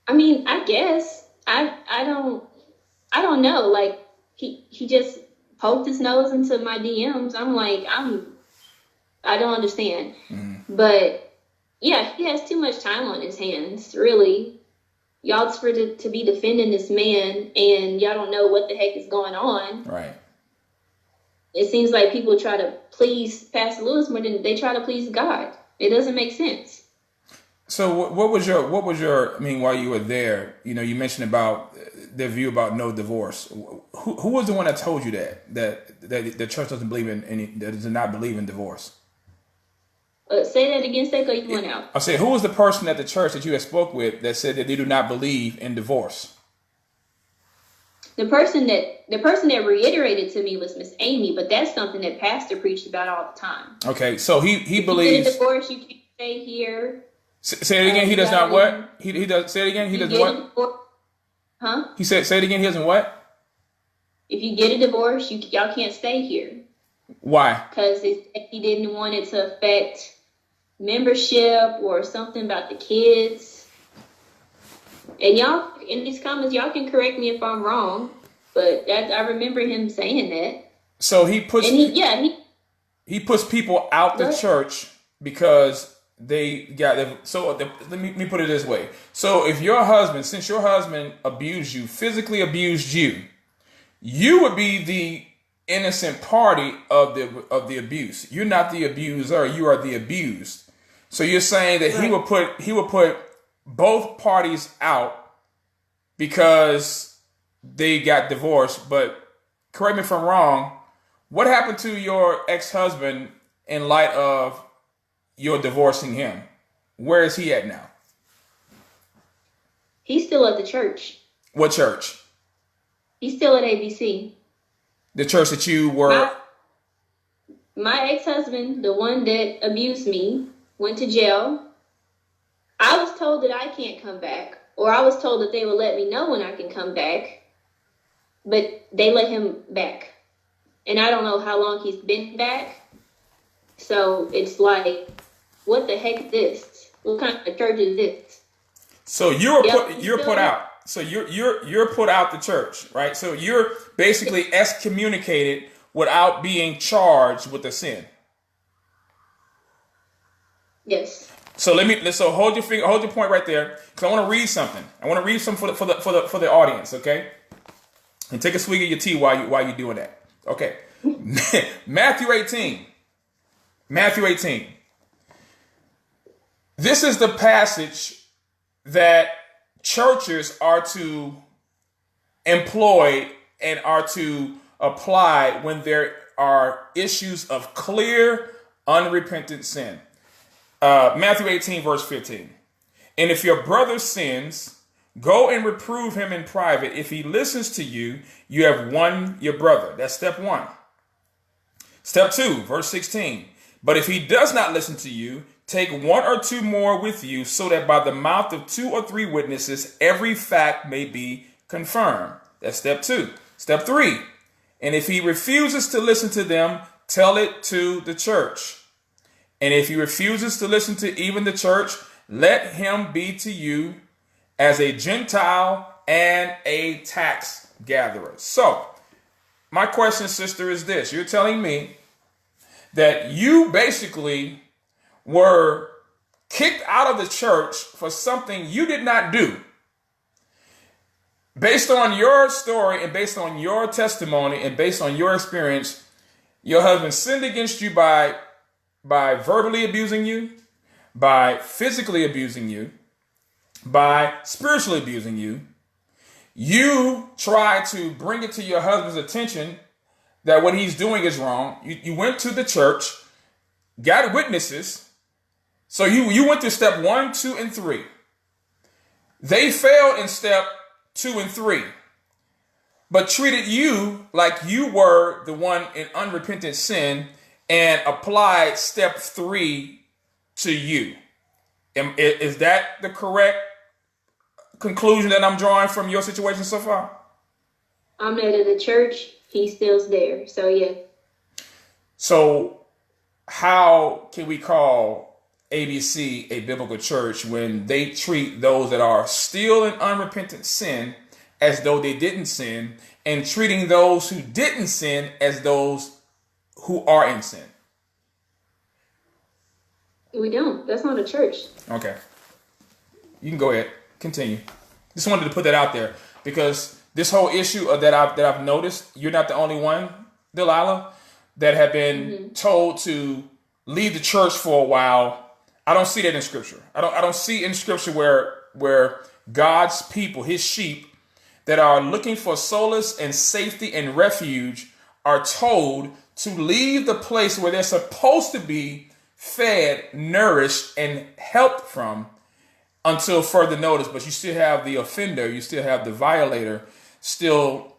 I mean, I guess I don't know. Like he just poked his nose into my DMs. I'm like, I don't understand. Mm-hmm. But yeah, he has too much time on his hands, really. Y'all to be defending this man, and y'all don't know what the heck is going on. Right. It seems like people try to please Pastor Lewis more than they try to please God. It doesn't make sense. So what was your, I mean, while you were there, you mentioned about their view about no divorce. Who was the one that told you that the church doesn't believe that does not believe in divorce? Say that again, Seiko, you went out. I said, who was the person at the church that you had spoke with that said that they do not believe in divorce? The person that reiterated to me was Miss Amy, but that's something that Pastor preached about all the time. Okay, so he believes. You get a divorce, you can't stay here. Say it again. He does not what? He does. Say it again. He does what? Huh? He said. Say it again. He doesn't what? If you get a divorce, y'all can't stay here. Why? Because he didn't want it to affect membership or something about the kids. And y'all, in these comments, y'all can correct me if I'm wrong, but I remember him saying that. So he puts he puts people out the church because they got them. So let me put it this way. So if since your husband abused you, physically abused you, you would be the innocent party of the abuse. You're not the abuser, you are the abused. So you're saying that right. he would put both parties out because they got divorced. But correct me if I'm wrong, what happened to your ex-husband in light of your divorcing him? Where is he at now? He's still at the church. What church? He's still at ABC. The church that you were... My ex-husband, the one that abused me, went to jail. I was told that I can't come back, or I was told that they would let me know when I can come back, but they let him back. And I don't know how long he's been back. So it's like, what the heck is this? What kind of church is this? So you're put out. So you're put out the church, right? So you're basically excommunicated without being charged with a sin. Yes. So hold your point right there, because I want to read something. I want to read something for the audience, okay? And take a swig of your tea while you're doing that. Okay. Matthew 18. This is the passage that churches are to employ and are to apply when there are issues of clear, unrepentant sin. Matthew 18, verse 15. And if your brother sins, go and reprove him in private. If he listens to you, you have won your brother. That's step one. Step 2, verse 16. But if he does not listen to you, take one or two more with you, so that by the mouth of 2 or 3 witnesses, every fact may be confirmed. That's step 2. Step 3. And if he refuses to listen to them, tell it to the church. And if he refuses to listen to even the church, let him be to you as a Gentile and a tax gatherer. So, my question, sister, is this. You're telling me that you basically were kicked out of the church for something you did not do. Based on your story and based on your testimony and based on your experience, your husband sinned against you by verbally abusing you, by physically abusing you, by spiritually abusing you. You try to bring it to your husband's attention that what he's doing is wrong. You went to the church, got witnesses. So you went to step 1, 2, and 3. They failed in step 2 and 3, but treated you like you were the one in unrepentant sin and applied step 3 to you. Is that the correct conclusion that I'm drawing from your situation so far? I'm not at the church. He still's there. So, yeah. So how can we call ABC a biblical church when they treat those that are still in unrepentant sin as though they didn't sin, and treating those who didn't sin as those who are in sin? We don't. That's not a church. Okay. You can go ahead. Continue. Just wanted to put that out there because this whole issue that I've noticed, you're not the only one, Delilah, that have been told to leave the church for a while. I don't see that in Scripture. I don't see in Scripture where God's people, his sheep, that are looking for solace and safety and refuge are told to leave the place where they're supposed to be fed, nourished, and helped from until further notice. But you still have the offender, you still have the violator still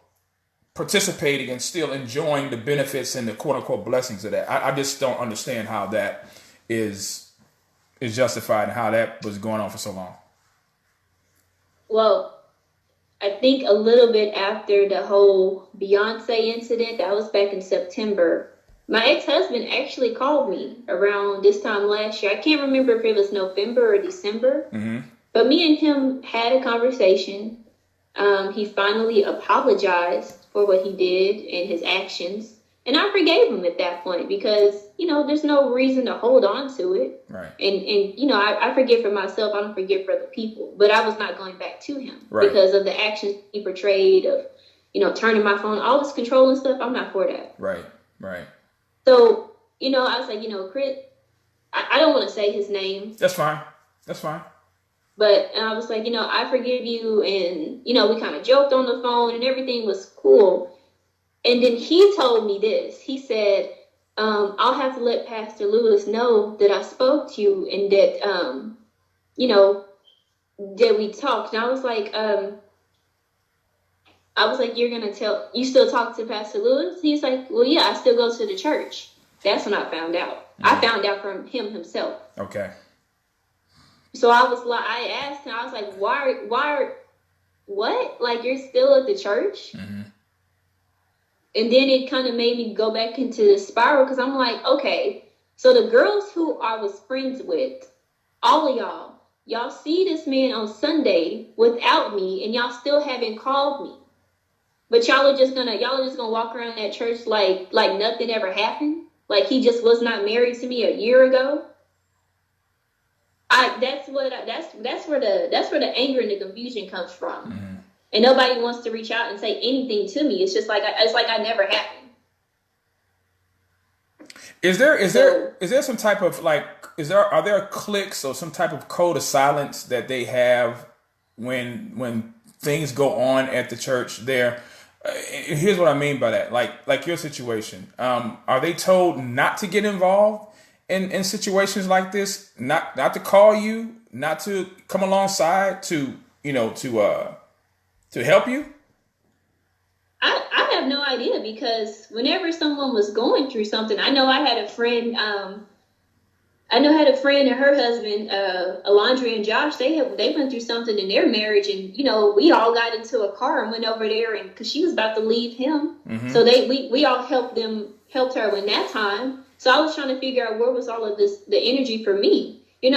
participating and still enjoying the benefits and the quote-unquote blessings of that. I just don't understand how that is justified and how that was going on for so long. Well, I think a little bit after the whole Beyonce incident, that was back in September, my ex-husband actually called me around this time last year. I can't remember if it was November or December, but me and him had a conversation. He finally apologized for what he did and his actions. And I forgave him at that point because, there's no reason to hold on to it. Right. And I forgive for myself. I don't forgive for other people. But I was not going back to him because of the actions he portrayed of, turning my phone, all this control and stuff. I'm not for that. Right. So, I was like, Crit, I don't want to say his name. That's fine. But I was like, I forgive you. And, we kind of joked on the phone and everything was cool. And then he told me this. He said, I'll have to let Pastor Lewis know that I spoke to you and that, that we talked. And I was like, you're going to you still talk to Pastor Lewis? He's like, well, yeah, I still go to the church. That's when I found out. I found out from him himself. Okay. So I asked him, I was like, why, what? Like, you're still at the church? And then it kind of made me go back into the spiral because I'm like, okay, so the girls who I was friends with, all of y'all see this man on Sunday without me and y'all still haven't called me. But y'all are just gonna walk around that church like nothing ever happened? Like he just was not married to me a year ago? That's where the anger and the confusion comes from. And nobody wants to reach out and say anything to me. It's just like I never happened. Is there some type of are there cliques or some type of code of silence that they have when things go on at the church there. Here's what I mean by that. Like your situation. Are they told not to get involved in situations like this? Not to call you, not to come alongside to help you? I have no idea, because whenever someone was going through something, I know I had a friend. I and her husband, Alondra and Josh. They went through something in their marriage, and we all got into a car and went over there, and because she was about to leave him, so we all helped her in that time. So I was trying to figure out where was all of the energy for me. I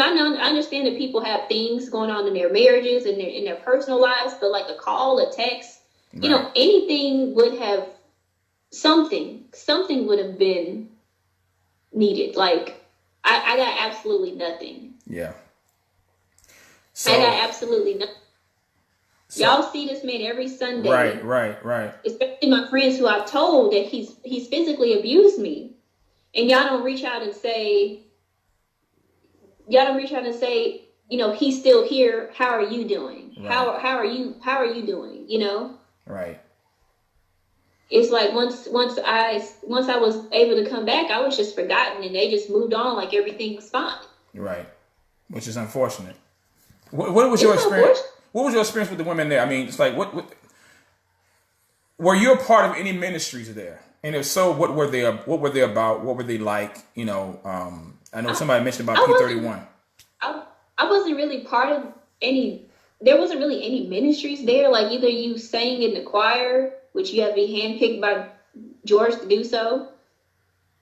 understand that people have things going on in their marriages and in their personal lives, but like a call, a text, right. Anything would have something would have been needed. Like I got absolutely nothing. Yeah. So, I got absolutely nothing. So, y'all see this man every Sunday. Right. Especially my friends who I've told that he's physically abused me. And y'all don't reach out and say, he's still here. How are you doing? Right. How are you doing? Right. It's like once I was able to come back, I was just forgotten, and they just moved on like everything was fine. Right. Which is unfortunate. What was your experience? What was your experience with the women there? I mean, it's like what were you a part of any ministries there? And if so, what were they about? What were they like? I know somebody mentioned about P31. I wasn't really part of any. There wasn't really any ministries there. Like either you sang in the choir, which you have to be handpicked by George to do so.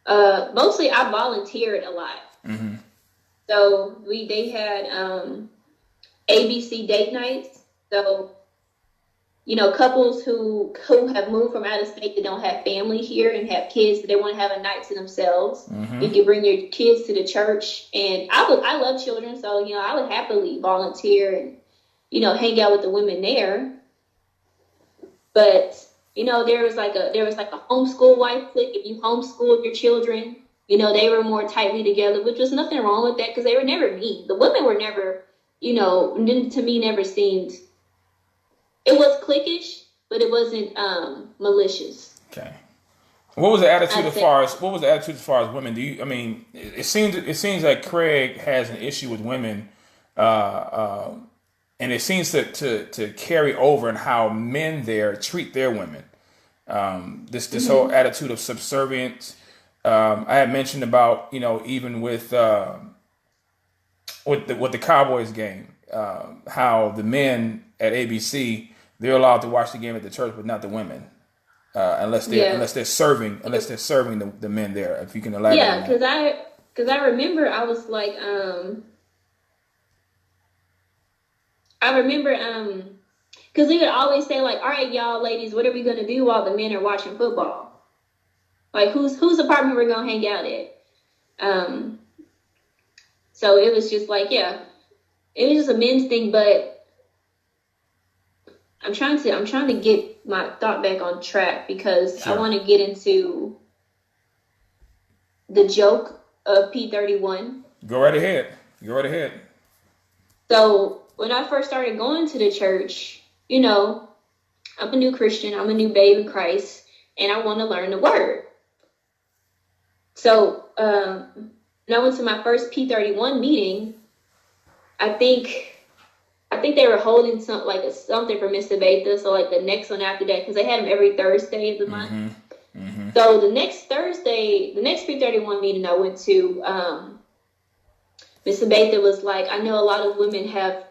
Mostly I volunteered a lot. Mm-hmm. So they had ABC date nights. So couples who have moved from out of state that don't have family here and have kids, but they want to have a night to themselves. Mm-hmm. You can bring your kids to the church, and I love children, so I would happily volunteer and hang out with the women there. But there was like a homeschool wife clique. If you homeschooled your children, they were more tightly together, which was nothing wrong with that, because they were never mean. The women were never, to me, never seemed. It was cliquish, but it wasn't malicious. Okay. What was the attitude as far as women? It seems like Craige has an issue with women, and it seems to carry over in how men there treat their women. This whole attitude of subservience. I had mentioned about even with the Cowboys game, how the men at ABC, they're allowed to watch the game at the church, but not the women, unless they're serving the men there. If you can elaborate. Yeah, because I remember I was like because we would always say like, all right, y'all ladies, what are we gonna do while the men are watching football? Like whose apartment we're gonna hang out at? So it was just like, yeah, it was just a men's thing, but I'm trying to get my thought back on track, because sure. I want to get into the joke of P31. Go right ahead. So when I first started going to the church, I'm a new Christian, I'm a new babe in Christ, and I want to learn the word. So when I went to my first P31 meeting, I think they were holding something for Mr. Beta, so like the next one after that, because they had them every Thursday of the month. Mm-hmm. Mm-hmm. So the next Thursday, the next P31 meeting I went to, Mr. Beta was like, I know a lot of women have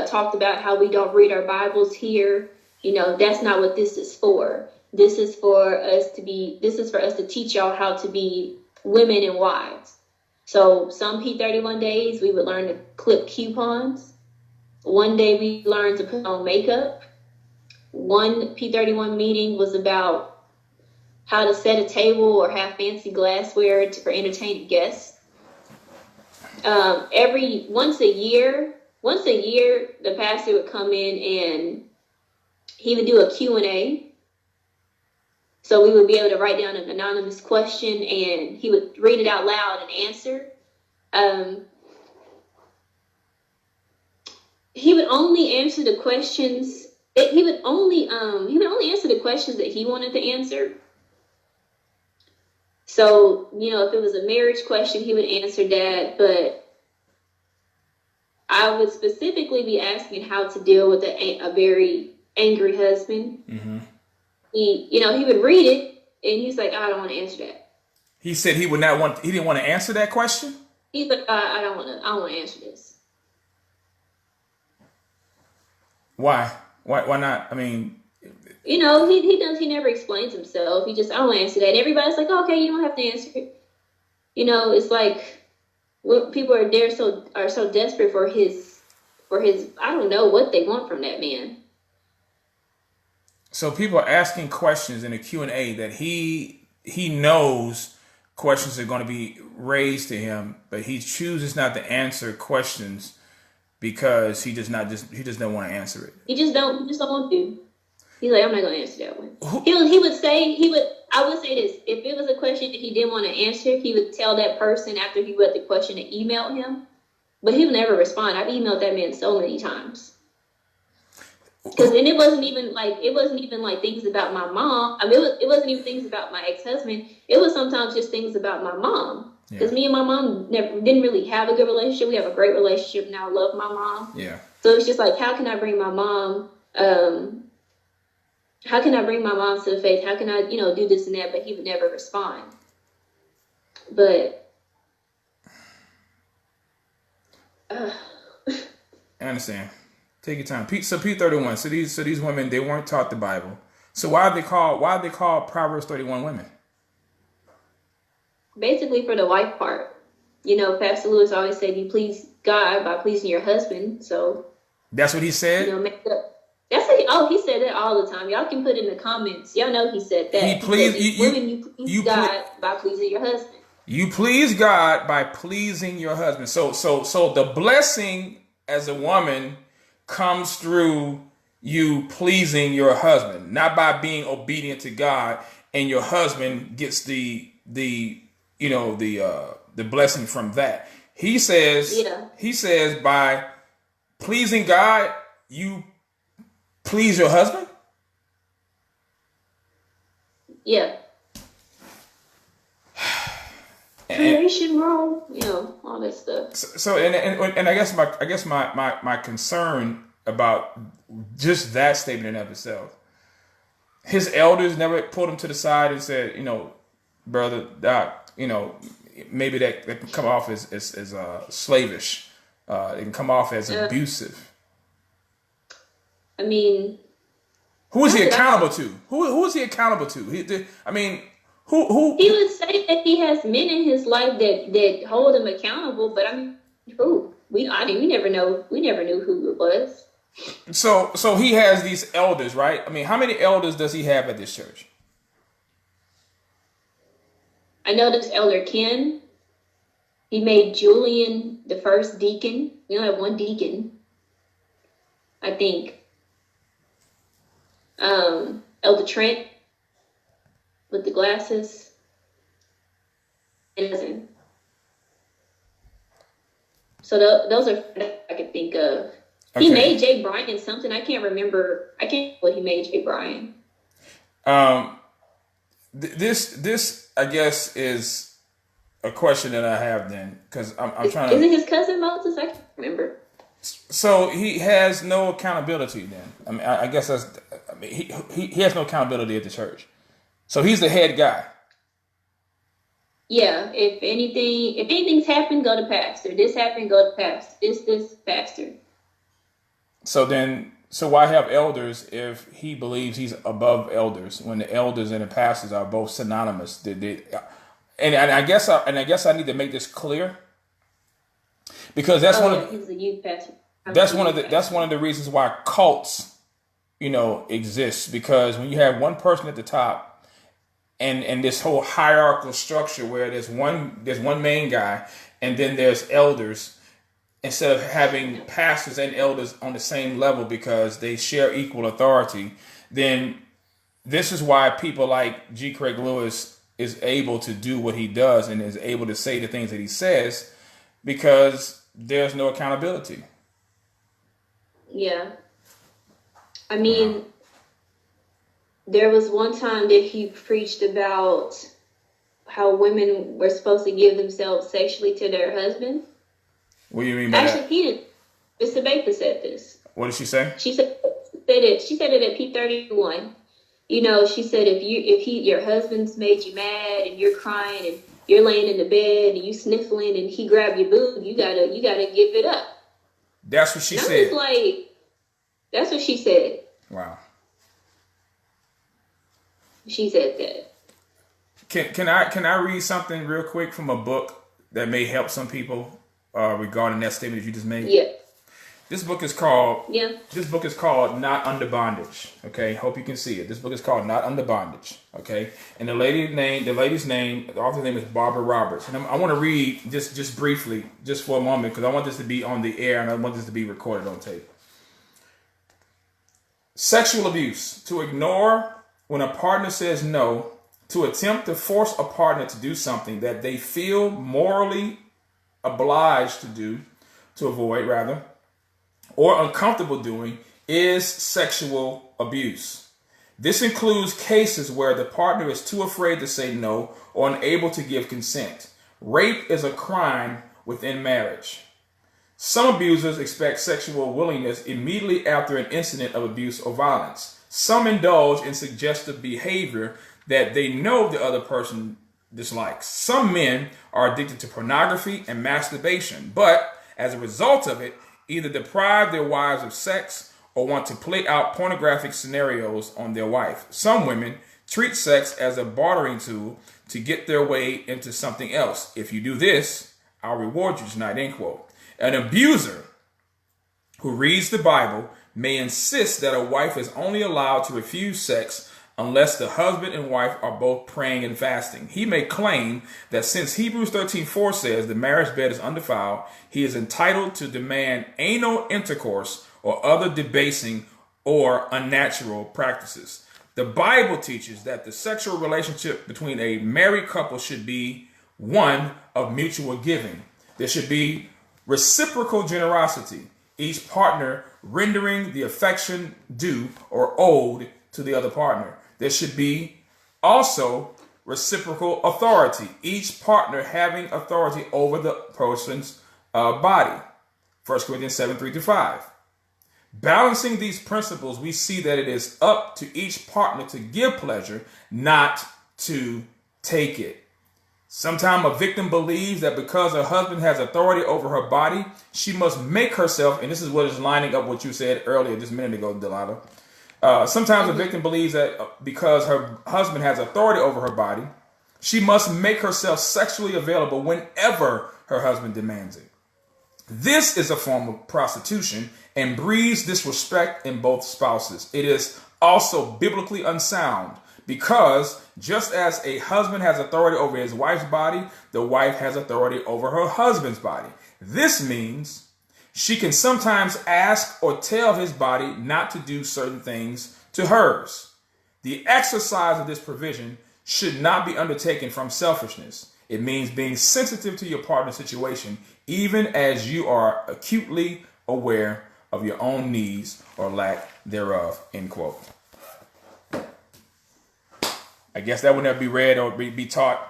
talked about how we don't read our Bibles here. That's not what this is for. This is for us to teach y'all how to be women and wives. So some P31 days we would learn to clip coupons. One day we learned to put on makeup. One P31 meeting was about how to set a table or have fancy glassware for entertaining guests. Once a year, the pastor would come in and he would do a Q&A. So we would be able to write down an anonymous question, and he would read it out loud and answer. he would only answer the questions. He would only answer the questions that he wanted to answer. So, if it was a marriage question, he would answer that. But I would specifically be asking how to deal with a very angry husband. Mm-hmm. He would read it and he's like, I don't want to answer that. He said he didn't want to answer that question? He's like, I don't want to answer this. Why? Why not? I mean, he never explains himself. He just, I don't want to answer that. And everybody's like, okay, you don't have to answer it. It's like what people are so desperate for his, I don't know what they want from that man. So people are asking questions in a Q&A that he knows questions are going to be raised to him, but he chooses not to answer questions because he just don't want to answer it. He just don't want to. He's like, I'm not going to answer that one. I would say this: if it was a question that he didn't want to answer, he would tell that person after he read the question to email him, but he would never respond. I've emailed that man so many times. And it wasn't even like things about my mom. I mean, it wasn't even things about my ex-husband. It was sometimes just things about my mom. Because me and my mom didn't really have a good relationship. We have a great relationship now. I love my mom. Yeah. So it's just like, how can I bring my mom? How can I bring my mom to the faith? How can I, do this and that? But he would never respond. But I understand. Take your time. So P31. So these women, they weren't taught the Bible. So why they call Proverbs 31 women? Basically for the wife part. Pastor Lewis always said you please God by pleasing your husband. So that's what he said? He said that all the time. Y'all can put in the comments. Y'all know he said that. You please God by pleasing your husband. You please God by pleasing your husband. So the blessing as a woman comes through you pleasing your husband, not by being obedient to God, and your husband gets the blessing from that. He says by pleasing God, you please your husband? Yeah. Creation wrong, all that stuff. So and I guess my concern about just that statement in of itself. His elders never pulled him to the side and said, brother, Doc, maybe that can come off as slavish. It can come off as abusive. I mean, who is he accountable to? Who is he accountable to? Who? He would say that he has men in his life that hold him accountable, but I mean, who? We never know. We never knew who it was. So he has these elders, right? I mean, how many elders does he have at this church? I know this elder Ken. He made Julian the first deacon. We only have one deacon, I think. Elder Trent with the glasses. And so those are I could think of. Okay. He made Jay Bryan something. I can't remember what he made Jay Bryan. This I guess is a question that I have then, because I'm trying to. Is it his cousin Moses? I can't remember. So he has no accountability then. I mean, I guess that's. I mean, he has no accountability at the church. So he's the head guy. Yeah. If anything's happened, go to pastor. This happened, go to pastor. This pastor. So why have elders if he believes he's above elders when the elders and the pastors are both synonymous? And I guess I need to make this clear, because that's he's a youth pastor. That's one of the reasons why cults, exist, because when you have one person at the top and this whole hierarchical structure where there's one main guy and then there's elders, instead of having pastors and elders on the same level because they share equal authority, then this is why people like Craige Lewis is able to do what he does and is able to say the things that he says, because there's no accountability. Yeah. I mean, there was one time that he preached about how women were supposed to give themselves sexually to their husband. What do you mean by Actually, that? he didn't. Mr. Baker said this. What did she say? She said it at P31. You know, she said your husband's made you mad and you're crying and you're laying in the bed and you sniffling and he grabbed your boob, you gotta give it up. That's what she said. I was like, that's what she said. Wow. She said that. Can I read something real quick from a book that may help some people regarding that statement that you just made? Yeah. This book is called Not Under Bondage. Okay, hope you can see it. This book is called Not Under Bondage. Okay, and the author's name is Barbara Roberts. And I want to read just briefly, just for a moment, because I want this to be on the air and I want this to be recorded on tape. Sexual abuse: to ignore when a partner says no, to attempt to force a partner to do something that they feel morally obliged to avoid, or uncomfortable doing, is sexual abuse. This includes cases where the partner is too afraid to say no or unable to give consent. Rape is a crime within marriage. Some abusers expect sexual willingness immediately after an incident of abuse or violence. Some indulge in suggestive behavior that they know the other person dislikes. Some men are addicted to pornography and masturbation, but as a result of it, either deprive their wives of sex or want to play out pornographic scenarios on their wife. Some women treat sex as a bartering tool to get their way into something else. If you do this, I'll reward you tonight, end quote. An abuser who reads the Bible may insist that a wife is only allowed to refuse sex unless the husband and wife are both praying and fasting. He may claim that since Hebrews 13:4 says the marriage bed is undefiled, he is entitled to demand anal intercourse or other debasing or unnatural practices. The Bible teaches that the sexual relationship between a married couple should be one of mutual giving. There should be reciprocal generosity, each partner rendering the affection due or owed to the other partner. There should be also reciprocal authority, each partner having authority over the person's body. 1 Corinthians 7:3-5. Balancing these principles, we see that it is up to each partner to give pleasure, not to take it. Sometimes a victim believes that because her husband has authority over her body, she must make herself, and this is what is lining up what you said earlier, just a minute ago, Delilah. Sometimes a victim believes that because her husband has authority over her body, she must make herself sexually available whenever her husband demands it. This is a form of prostitution and breeds disrespect in both spouses. It is also biblically unsound because just as a husband has authority over his wife's body, the wife has authority over her husband's body. This means she can sometimes ask or tell his body not to do certain things to hers. The exercise of this provision should not be undertaken from selfishness. It means being sensitive to your partner's situation, even as you are acutely aware of your own needs or lack thereof, end quote. I guess that would never be read or be taught.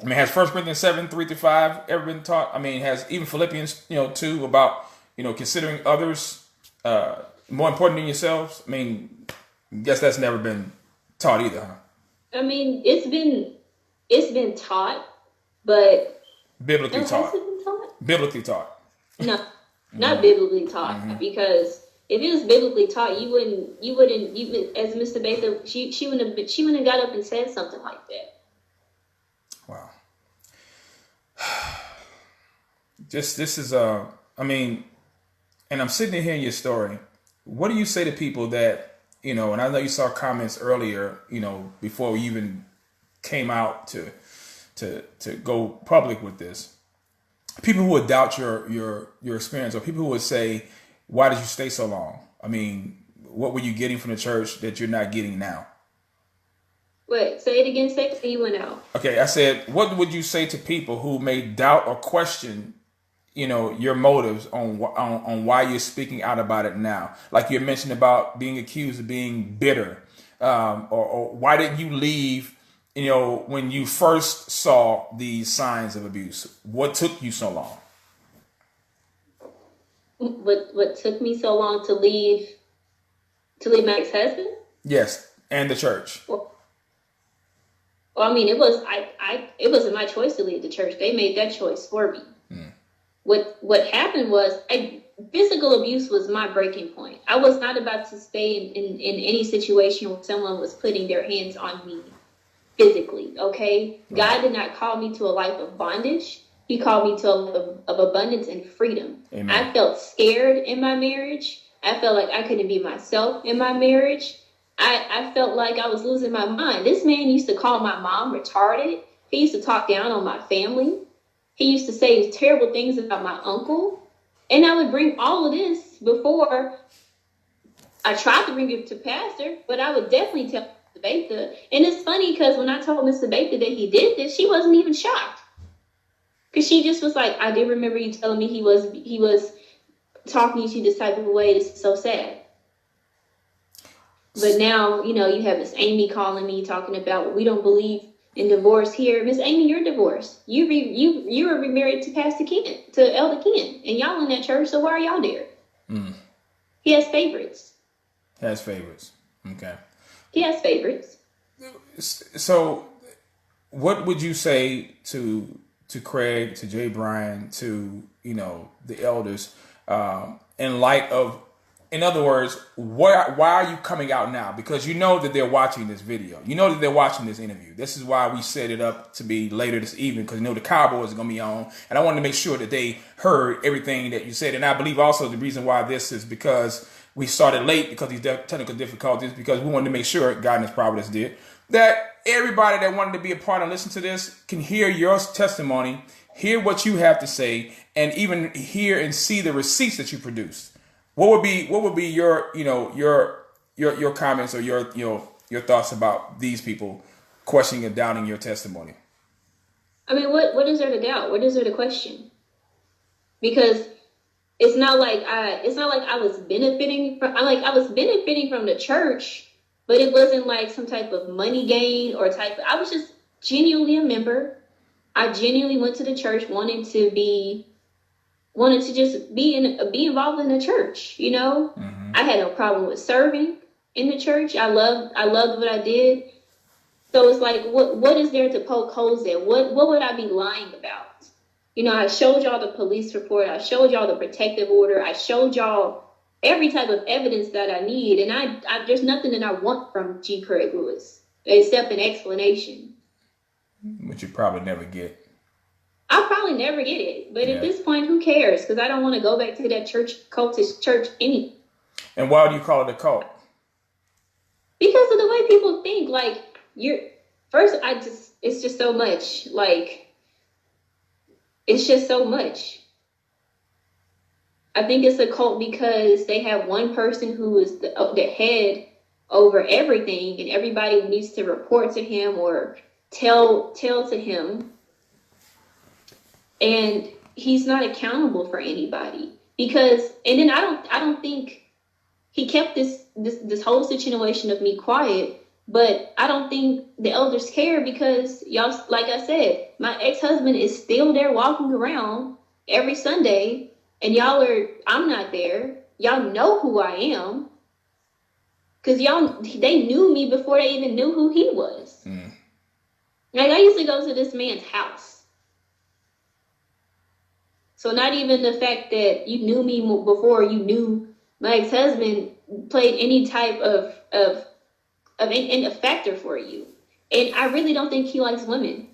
I mean, has 1 Corinthians 7:3-5 ever been taught? I mean, has even Philippians, 2 about, considering others more important than yourselves? I mean, I guess that's never been taught either, huh? I mean, it's been taught, but biblically taught. Has it been taught? Biblically taught. No, not biblically taught, because if it was biblically taught, you wouldn't, as Mr. Baker, she wouldn't have got up and said something like that. Wow. This is I mean, and I'm sitting here hearing your story. What do you say to people that, and I know you saw comments earlier, before we even came out to go public with this. People who would doubt your experience, or people who would say, why did you stay so long? I mean, what were you getting from the church that you're not getting now? Wait, say it again, say you went out. Okay, I said, what would you say to people who may doubt or question, your motives on why you're speaking out about it now. Like you mentioned about being accused of being bitter, or why didn't you leave? When you first saw these signs of abuse, what took you so long? What took me so long to leave my ex-husband? Yes, and the church. Well, I mean, it wasn't my choice to leave the church. They made that choice for me. What happened was physical abuse was my breaking point. I was not about to stay in any situation where someone was putting their hands on me physically. Okay, God did not call me to a life of bondage. He called me to a life of abundance and freedom. Amen. I felt scared in my marriage. I felt like I couldn't be myself in my marriage. I felt like I was losing my mind. This man used to call my mom retarded. He used to talk down on my family. He used to say terrible things about my uncle. And I would bring all of this before I tried to bring it to pastor, but I would definitely tell Mr. Baker. And it's funny because when I told Mr. Baker that he did this, she wasn't even shocked. Because she just was like, I do remember you telling me he was talking to you this type of way. This is so sad. But now, you have Miss Amy calling me, talking about we don't believe in divorce here. Miss Amy, you're divorced. You were remarried to Pastor Ken, to Elder Ken, and y'all in that church. So why are y'all there? He has favorites. Okay. He has favorites. So, what would you say to Craige, to Jay Bryan, to the elders, in light of? In other words, why are you coming out now? Because you know that they're watching this video. You know that they're watching this interview. This is why we set it up to be later this evening, because the Cowboys are going to be on. And I wanted to make sure that they heard everything that you said. And I believe also the reason why this is because we started late because of these technical difficulties, because we wanted to make sure, God and His providence did, that everybody that wanted to be a part and listen to this can hear your testimony, hear what you have to say, and even hear and see the receipts that you produced. What would be your comments or your thoughts about these people questioning and doubting your testimony? I mean, what is there to doubt? What is there to question? Because it's not like I was benefiting from. I was benefiting from the church, but it wasn't like some type of money gain or I was just genuinely a member. I genuinely went to the church wanted to just be involved in the church, I had no problem with serving in the church. I loved what I did. So it's like, what is there to poke holes at? What would I be lying about? I showed y'all the police report. I showed y'all the protective order. I showed y'all every type of evidence that I need. And I there's nothing that I want from G. Craige Lewis except an explanation. Which you probably never get. I'll probably never get it. But at this point, who cares? Because I don't want to go back to that cultist church any. And why do you call it a cult? Because of the way people think. Like, it's just so much. Like, it's just so much. I think it's a cult because they have one person who is the head over everything, and everybody needs to report to him or tell to him. And he's not accountable for anybody and then I don't think he kept this whole situation of me quiet, but I don't think the elders care because y'all, like I said, my ex-husband is still there walking around every Sunday and I'm not there. Y'all know who I am because they knew me before they even knew who he was. Like, I used to go to this man's house. So not even the fact that you knew me before you knew my ex-husband played any type of a factor for you. And I really don't think he likes women.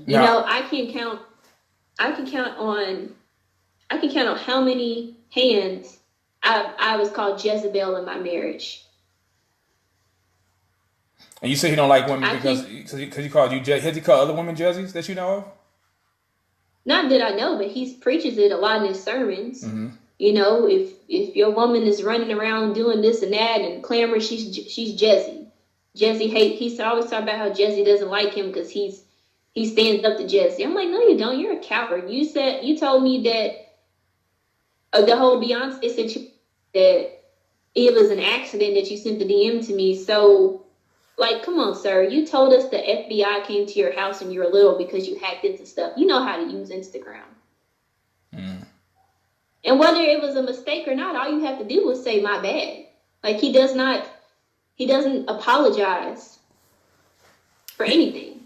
No. I can count on how many hands I was called Jezebel in my marriage. And you say he don't like women because he called you. Has he called other women Jezzies that you know of? Not that I know, but he preaches it a lot in his sermons. Mm-hmm. If your woman is running around doing this and that and clamoring, she's Jezzy. Jezzy He's always talking about how Jezzy doesn't like him because he's he stands up to Jesse. I'm like, no, you don't. You're a coward. You told me that the whole Beyonce situation, that it was an accident that you sent the DM to me. So, like, come on, sir. You told us the FBI came to your house when you were little because you hacked into stuff. You know how to use Instagram. And whether it was a mistake or not, all you have to do was say, my bad. Like, he doesn't apologize for anything.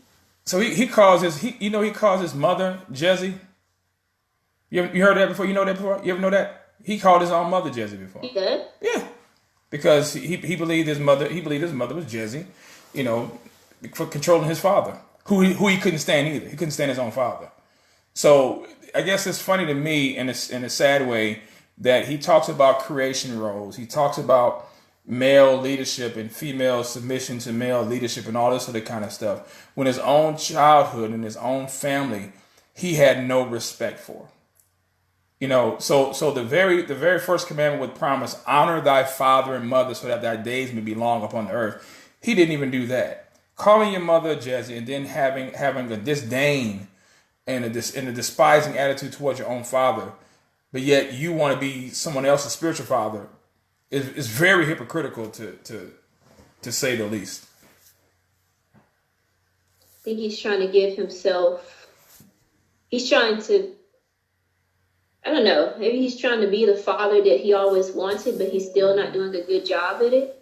So he calls his mother Jesse. You heard that before? You know that before? You ever know that? He called his own mother Jesse before. He did? Yeah. Because he believed his mother was Jesse, for controlling his father, who he couldn't stand either. He couldn't stand his own father. So I guess it's funny to me in a sad way that he talks about creation roles. He talks about male leadership and female submission to male leadership and all this other kind of stuff. When his own childhood and his own family, he had no respect for. So the very first commandment with promise, honor thy father and mother so that thy days may be long upon the earth. He didn't even do that. Calling your mother Jesse and then having a disdain and a despising attitude towards your own father, but yet you want to be someone else's spiritual father is very hypocritical to say the least. I think he's trying to give himself, I don't know, maybe he's trying to be the father that he always wanted, but he's still not doing a good job at it.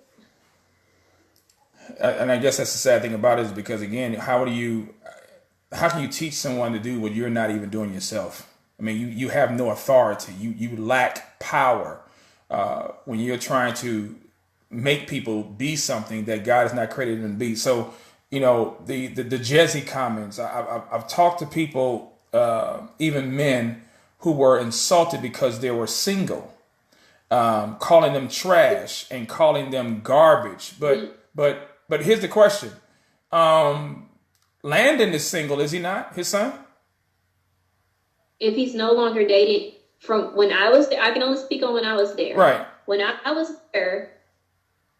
And I guess that's the sad thing about it, is because, again, how can you teach someone to do what you're not even doing yourself? I mean, you have no authority. You lack power when you're trying to make people be something that God has not created them to be. So, the Jesse comments, I've talked to people, even men, who were insulted because they were single, calling them trash and calling them garbage. But here's the question. Landon is single, is he not? His son? If he's no longer dating, from when I was there, I can only speak on when I was there. Right. When I was there,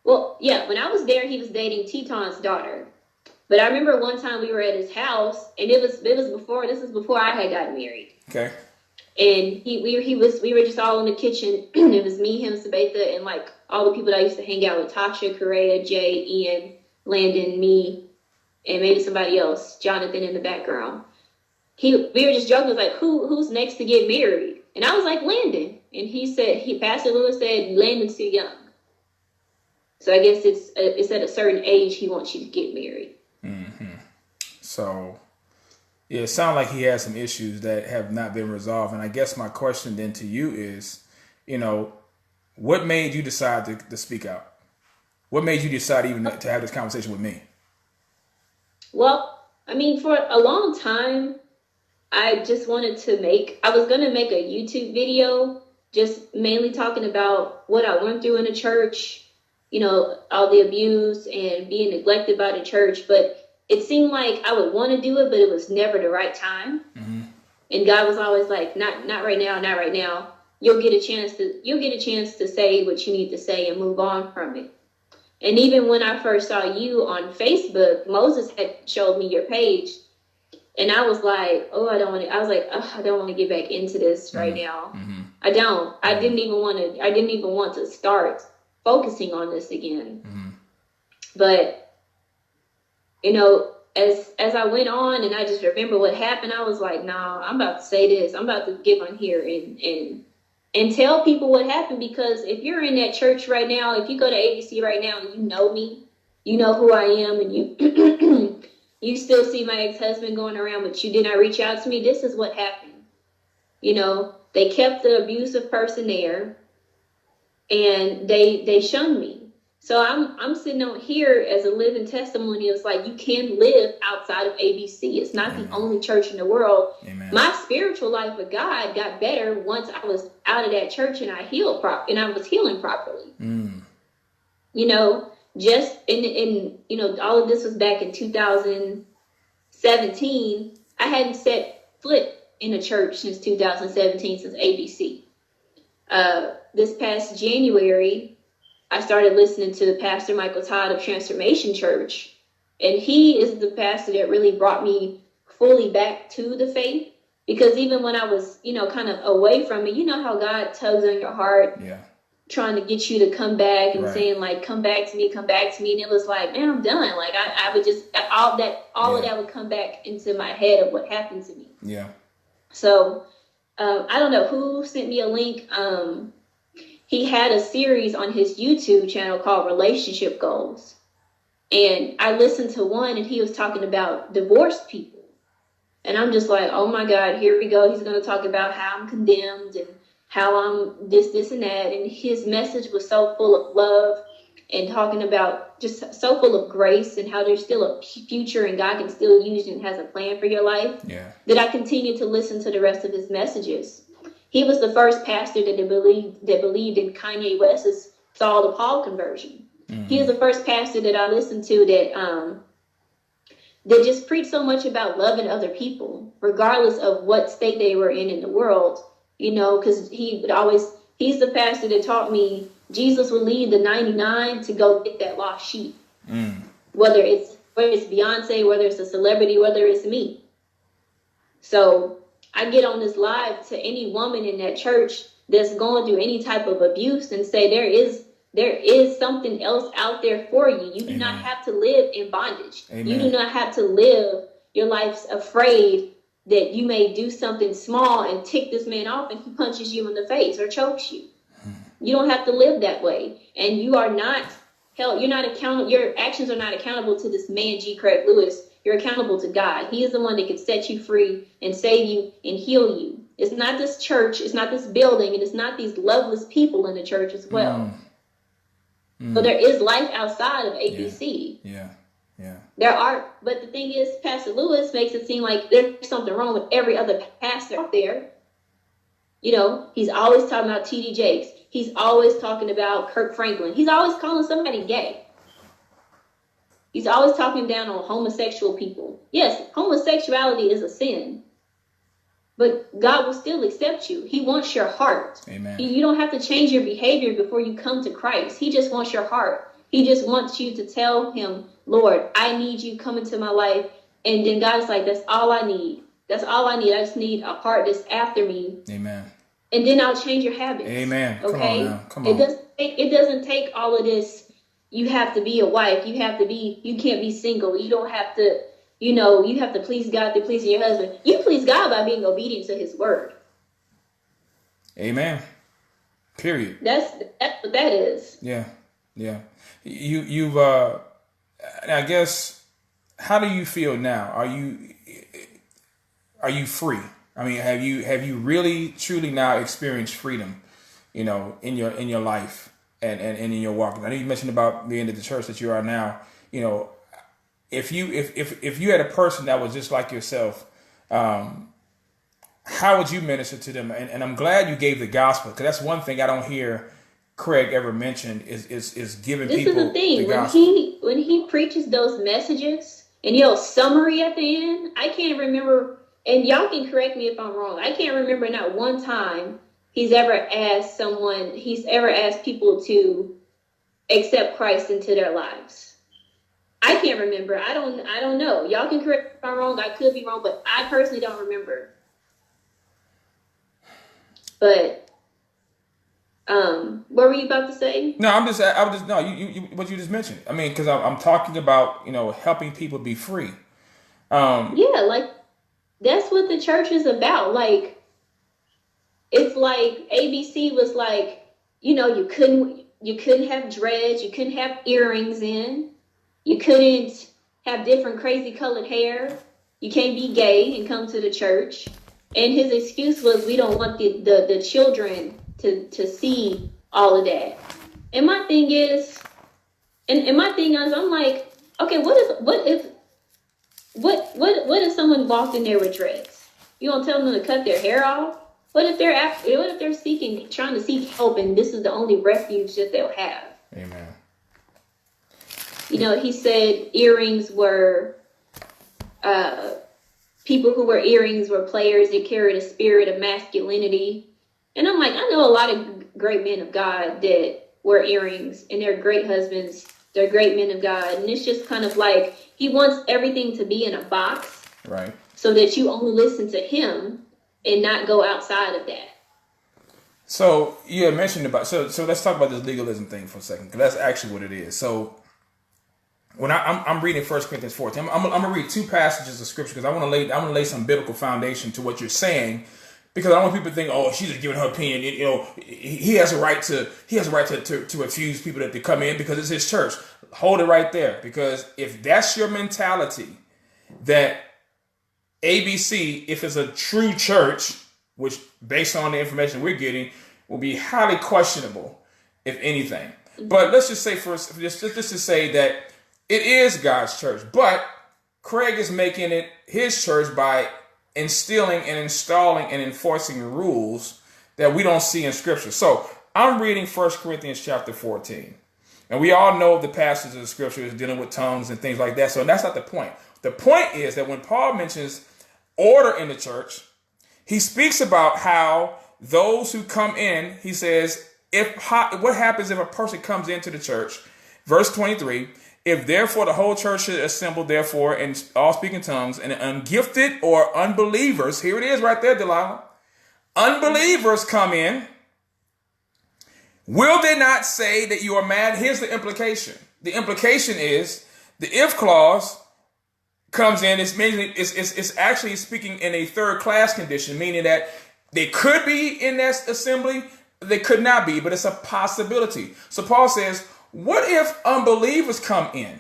when I was there, he was dating Teton's daughter. But I remember one time we were at his house, and this was before I had gotten married. Okay. And we were just all in the kitchen. It was me, him, Sabatha, and like all the people that I used to hang out with: Tasha, Correa, Jay, Ian, Landon, me, and maybe somebody else, Jonathan in the background. We were just joking, like, who's next to get married? And I was like, Landon. And Pastor Lewis said, Landon's too young. So I guess it's at a certain age he wants you to get married. Mm-hmm. So, yeah, it sounds like he has some issues that have not been resolved. And I guess my question then to you is, what made you decide to speak out? What made you decide even to have this conversation with me? Well, I mean, for a long time, I was going to make a YouTube video, just mainly talking about what I went through in the church, all the abuse and being neglected by the church. But it seemed like I would want to do it, but it was never the right time. Mm-hmm. And God was always like, not right now, not right now. You'll get a chance to say what you need to say and move on from it. And even when I first saw you on Facebook, Moses had showed me your page, and I was like, I don't want to get back into this right now. Mm-hmm. I don't. I didn't even want to start focusing on this again. Mm-hmm. But as I went on and I just remember what happened, I was like, nah, I'm about to say this. I'm about to get on here and tell people what happened, because if you're in that church right now, if you go to ABC right now and you know me, you know who I am, and you you still see my ex-husband going around, but you did not reach out to me, this is what happened. They kept the abusive person there, and they shunned me. So I'm sitting on here as a living testimony. It's like, you can live outside of ABC. It's not Amen. The only church in the world. Amen. My spiritual life with God got better once I was out of that church and I healed and I was healing properly. Mm. Just all of this was back in 2017. I hadn't set foot in a church since 2017, since ABC. This past January, I started listening to Pastor Michael Todd of Transformation Church, and he is the pastor that really brought me fully back to the faith. Because even when I was, kind of away from it, you know how God tugs on your heart, trying to get you to come back and saying like, come back to me. And it was like, man, I'm done. Like I would just, all of that would come back into my head of what happened to me. Yeah. So I don't know who sent me a link. He had a series on his YouTube channel called Relationship Goals. And I listened to one and he was talking about divorced people. And I'm just like, oh my God, here we go. He's going to talk about how I'm condemned and how I'm this, and that. And his message was so full of love and talking about just so full of grace and how there's still a future and God can still use you and has a plan for your life. Yeah. That I continued to listen to the rest of his messages. He was the first pastor that believed in Kanye West's Saul to Paul conversion. Mm-hmm. He was the first pastor that I listened to that just preached so much about loving other people, regardless of what state they were in the world, because he's the pastor that taught me Jesus will leave the 99 to go get that lost sheep. Whether it's Beyonce, whether it's a celebrity, whether it's me. So I get on this live to any woman in that church that's going through any type of abuse and say there is something else out there for you. You do not have to live in bondage. Amen. You do not have to live your life afraid that you may do something small and tick this man off and he punches you in the face or chokes you. You don't have to live that way. And you are not held, you're not accountable, your actions are not accountable to this man, Craige Lewis. You're accountable to God. He is the one that can set you free and save you and heal you. It's not this church, it's not this building, and it's not these loveless people in the church as well. So there is life outside of ABC. Yeah. There are, but the thing is, Pastor Lewis makes it seem like there's something wrong with every other pastor out there. He's always talking about T.D. Jakes. He's always talking about Kirk Franklin. He's always calling somebody gay. He's always talking down on homosexual people. Yes, homosexuality is a sin. But God will still accept you. He wants your heart. Amen. You don't have to change your behavior before you come to Christ. He just wants your heart. He just wants you to tell him, Lord, I need you come into my life. And then God's like, that's all I need. That's all I need. I just need a heart that's after me. Amen. And then I'll change your habits. Amen. Okay? Come on. It doesn't take all of this. You have to be a wife. You can't be single. You don't have to, you have to please God to please your husband. You please God by being obedient to his word. Amen. Period. That's what that is. Yeah. You've I guess, how do you feel now? Are you free? I mean, have you really truly now experienced freedom, in your life and in your walk? I know you mentioned about being at the church that you are now. If you had a person that was just like yourself, how would you minister to them? And I'm glad you gave the gospel, because that's one thing I don't hear Craige ever mention is giving people the gospel. This is the thing. When he preaches those messages and summary at the end, I can't remember, and y'all can correct me if I'm wrong, I can't remember not one time he's ever asked people to accept Christ into their lives. I can't remember. I don't know. Y'all can correct me if I'm wrong. I could be wrong, but I personally don't remember. But what were you about to say? No, you what you just mentioned. I mean, because I'm talking about helping people be free. Like that's what the church is about. Like it's like ABC was like, you couldn't have dreads, you couldn't have earrings in, you couldn't have different crazy colored hair, you can't be gay and come to the church. And his excuse was, we don't want the children to see all of that. And my thing is, I'm like, okay, what if someone walked in there with dreads? You gonna tell them to cut their hair off? What if they're trying to seek help, and this is the only refuge that they'll have? Amen. He said earrings were, people who wear earrings were players that carried a spirit of masculinity. And I'm like, I know a lot of great men of God that wear earrings, and they're great husbands. They're great men of God. And it's just kind of like he wants everything to be in a box. Right. So that you only listen to him and not go outside of that. So you had mentioned about so let's talk about this legalism thing for a second, because that's actually what it is. So when I'm reading 1 Corinthians 14, I'm gonna read two passages of scripture because I want to lay some biblical foundation to what you're saying, because I don't want people to think, oh, she's just giving her opinion. You know, he has a right to refuse people to come in because it's his church. Hold it right there, because if that's your mentality, that ABC, if it's a true church, which based on the information we're getting, will be highly questionable, if anything. But let's just say let's just say that it is God's church, but Craige is making it his church by instilling and installing and enforcing rules that we don't see in Scripture. So I'm reading 1 Corinthians chapter 14. And we all know the passages of the Scripture is dealing with tongues and things like that. So that's not the point. The point is that when Paul mentions order in the church, he speaks about how those who come in, he says, what happens if a person comes into the church? Verse 23, if therefore the whole church should assemble, therefore, and all speak in tongues, and ungifted or unbelievers, here it is right there, Delilah, unbelievers come in, will they not say that you are mad? Here's the implication. The implication is the if clause comes in. It's actually speaking in a third class condition, meaning that they could be in that assembly, they could not be, but it's a possibility. So Paul says, what if unbelievers come in?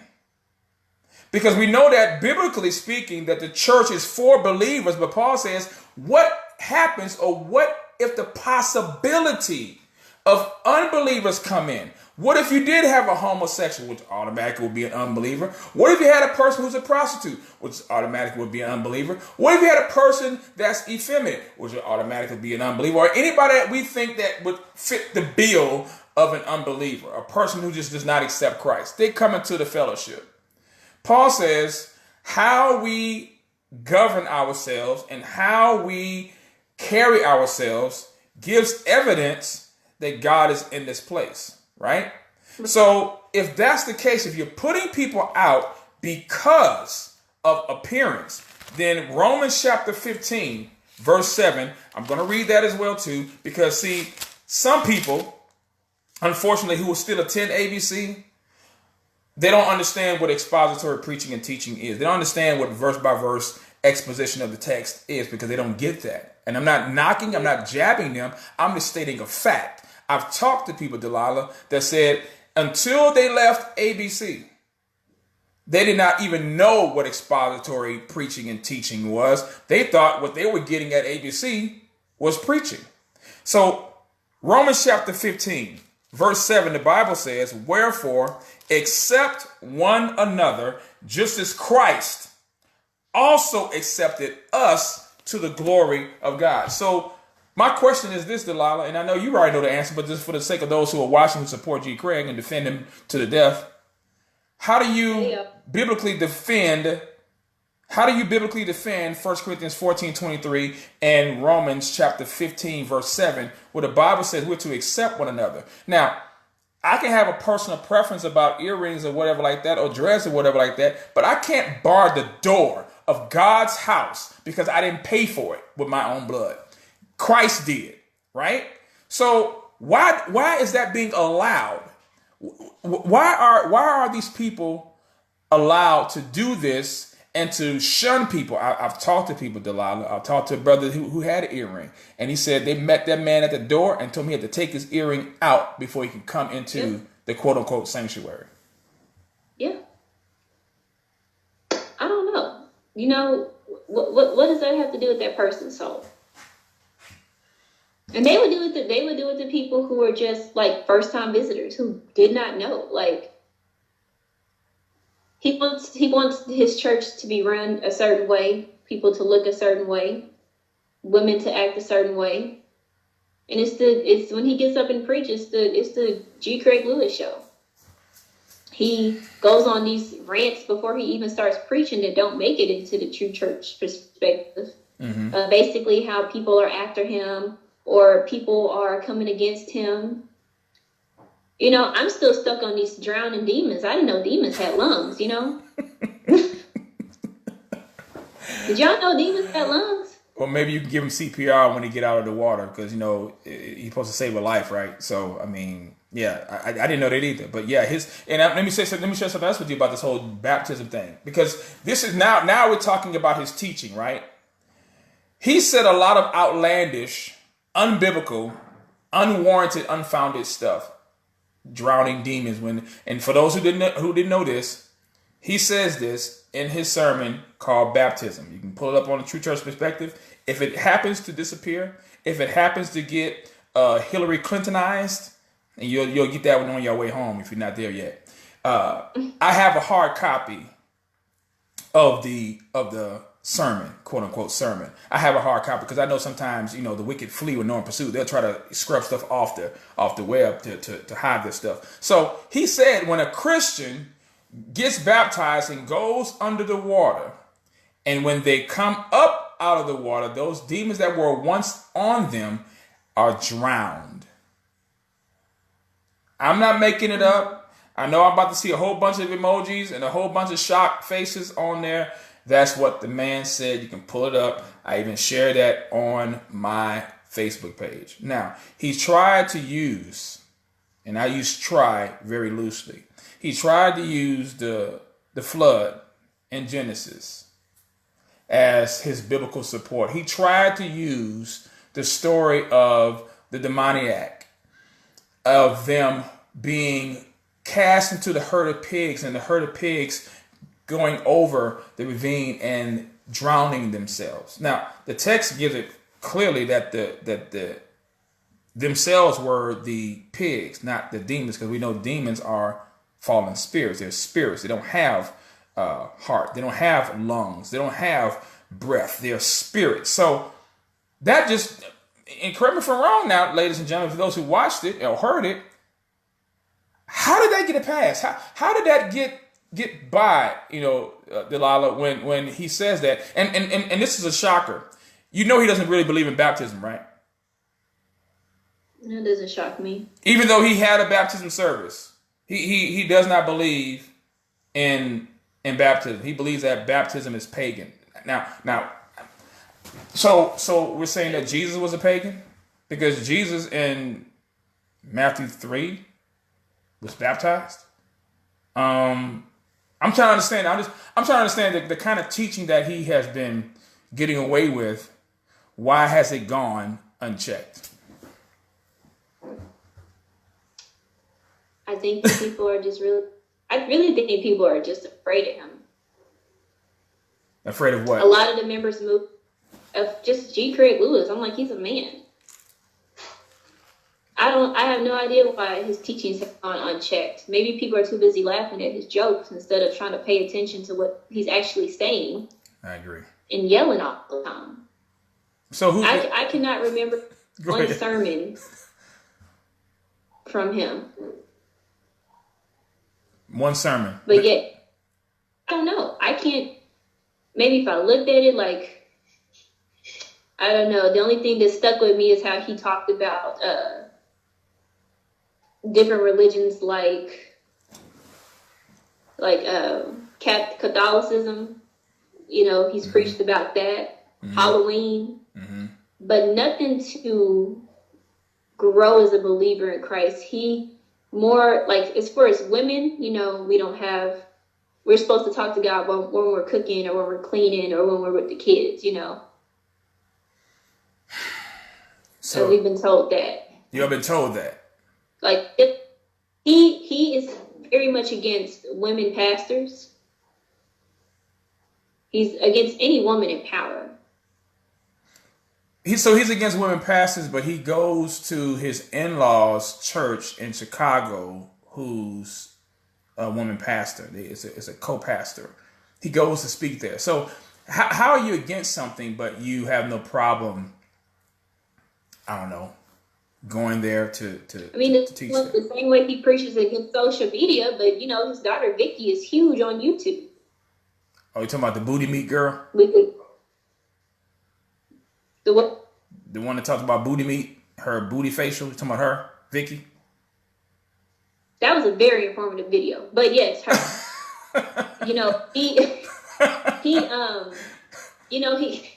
Because we know that biblically speaking that the church is for believers, but Paul says, what happens, or what if the possibility of unbelievers come in? What if you did have a homosexual, which automatically would be an unbeliever? What if you had a person who's a prostitute, which automatically would be an unbeliever? What if you had a person that's effeminate, which would automatically be an unbeliever? Or anybody that we think that would fit the bill of an unbeliever, a person who just does not accept Christ? They come into the fellowship. Paul says how we govern ourselves and how we carry ourselves gives evidence that God is in this place. Right? So if that's the case, if you're putting people out because of appearance, then Romans chapter 15, verse 7, I'm going to read that as well too, because see, some people, unfortunately, who will still attend ABC, they don't understand what expository preaching and teaching is. They don't understand what verse by verse exposition of the text is, because they don't get that. And I'm not knocking, I'm not jabbing them, I'm just stating a fact. I've talked to people, Delilah, that said until they left ABC, they did not even know what expository preaching and teaching was. They thought what they were getting at ABC was preaching. So Romans chapter 15, verse 7, the Bible says, wherefore, accept one another, just as Christ also accepted us to the glory of God. So my question is this, Delilah, and I know you already know the answer, but just for the sake of those who are watching who support G. Craige and defend him to the death, how do you biblically defend 1 Corinthians 14:23 and Romans chapter 15, verse 7, where the Bible says we're to accept one another? Now, I can have a personal preference about earrings or whatever like that, or dress or whatever like that, but I can't bar the door of God's house because I didn't pay for it with my own blood. Christ did, right? So why is that being allowed? Why are these people allowed to do this and to shun people? I've talked to people, Delilah. I've talked to a brother who had an earring, and he said they met that man at the door and told him he had to take his earring out before he could come into the quote unquote sanctuary. Yeah. I don't know. You know, what does that have to do with that person's soul? And they would do it to people who were just like first time visitors who did not know. Like he wants his church to be run a certain way, people to look a certain way, women to act a certain way. And it's when he gets up and preaches, it's the G. Craige Lewis show. He goes on these rants before he even starts preaching that don't make it into the true church perspective. Mm-hmm. Basically how people are after him, or people are coming against him. You know, I'm still stuck on these drowning demons. I didn't know demons had lungs, you know? Did y'all know demons got lungs? Or maybe you can give him CPR when he get out of the water because he's supposed to save a life, right? So I mean, yeah, I didn't know that either. But yeah, let me share something else with you about this whole baptism thing because this is now we're talking about his teaching, right? He said a lot of outlandish, unbiblical, unwarranted, unfounded stuff, drowning demons. And for those who didn't know this, he says this in his sermon called Baptism. You can pull it up on the True Church Perspective. If it happens to disappear, if it happens to get Hillary Clintonized, and you'll get that one on your way home if you're not there yet. I have a hard copy of the sermon, quote unquote sermon. I have a hard copy because I know sometimes the wicked flee when no one pursues. They'll try to scrub stuff off the web to hide this stuff. So he said when a Christian gets baptized and goes under the water, and when they come up out of the water, those demons that were once on them are drowned. I'm not making it up. I know I'm about to see a whole bunch of emojis and a whole bunch of shocked faces on there. That's what the man said. You can pull it up. I even shared that on my Facebook page. Now, he tried to use, and I use try very loosely. He tried to use the flood in Genesis as his biblical support. He tried to use the story of the demoniac, of them being cast into the herd of pigs and the herd of pigs going over the ravine and drowning themselves. Now, the text gives it clearly that the themselves were the pigs, not the demons, because we know demons are fallen spirits. They're spirits. They don't have heart. They don't have lungs. They don't have breath. They're spirits. So that just, and correct me if I'm wrong now, ladies and gentlemen, for those who watched it or heard it, how did that get a pass? How did that get by, Delilah, when he says that? And this is a shocker. He doesn't really believe in baptism, right? That doesn't shock me. Even though he had a baptism service, he does not believe in baptism. He believes that baptism is pagan. Now, so we're saying that Jesus was a pagan because Jesus in Matthew 3 was baptized. I'm trying to understand. I'm trying to understand the kind of teaching that he has been getting away with. Why has it gone unchecked? I think people are I really think people are just afraid of him. Afraid of what? A lot of the members of just Craige Lewis. I'm like, he's a man. I have no idea why his teachings have gone unchecked. Maybe people are too busy laughing at his jokes instead of trying to pay attention to what he's actually saying. I agree. And yelling all the time. So I cannot remember one sermon from him. One sermon. But yet, I don't know. I can't. Maybe if I looked at it, I don't know. The only thing that stuck with me is how he talked about different religions like Catholicism. He's preached about that. Mm-hmm. Halloween. Mm-hmm. But nothing to grow as a believer in Christ. He more as far as women, we're supposed to talk to God when we're cooking or when we're cleaning or when we're with the kids, So we've been told that. You've been told that. He is very much against women pastors. He's against any woman in power. He's against women pastors, but he goes to his in-laws' church in Chicago, who's a woman pastor. It's a co-pastor. He goes to speak there. So how are you against something, but you have no problem, I don't know, going there to teach them? The same way he preaches against social media, but, his daughter Vicky is huge on YouTube. Oh, you talking about the booty meat girl? The what? The one that talks about booty meat, her booty facial. You talking about her, Vicky? That was a very informative video. But yes, her. you know, he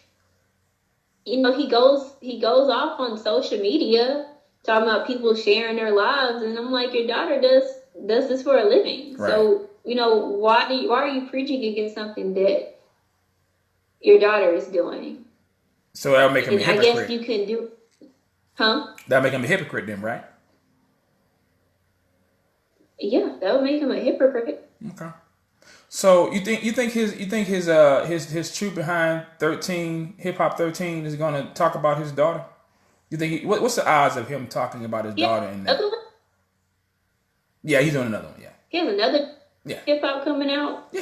goes off on social media talking about people sharing their lives, and I'm like, your daughter does this for a living. Right. So, why are you preaching against something that your daughter is doing? So that'll make him a hypocrite. I guess you can do, huh? That'll make him a hypocrite then, right? Yeah, that would make him a hypocrite. Okay. So you think his truth behind 13 Hip Hop 13 is going to talk about his daughter? You think what's the odds of him talking about his daughter in that? Yeah, he's doing another one. Yeah. He has another hip hop coming out.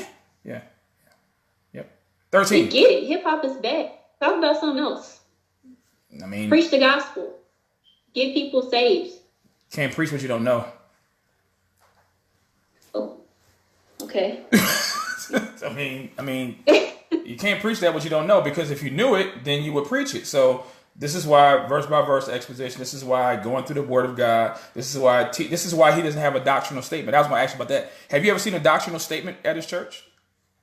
Yeah. Yep. 13. We get it. Hip hop is back. Talk about something else. I mean, preach the gospel. Get people saved. Can't preach what you don't know. Oh. Okay. I mean, you can't preach that what you don't know, because if you knew it, then you would preach it. So this is why verse by verse exposition. This is why going through the Word of God. This is why he doesn't have a doctrinal statement. I was going to ask you about that. Have you ever seen a doctrinal statement at his church?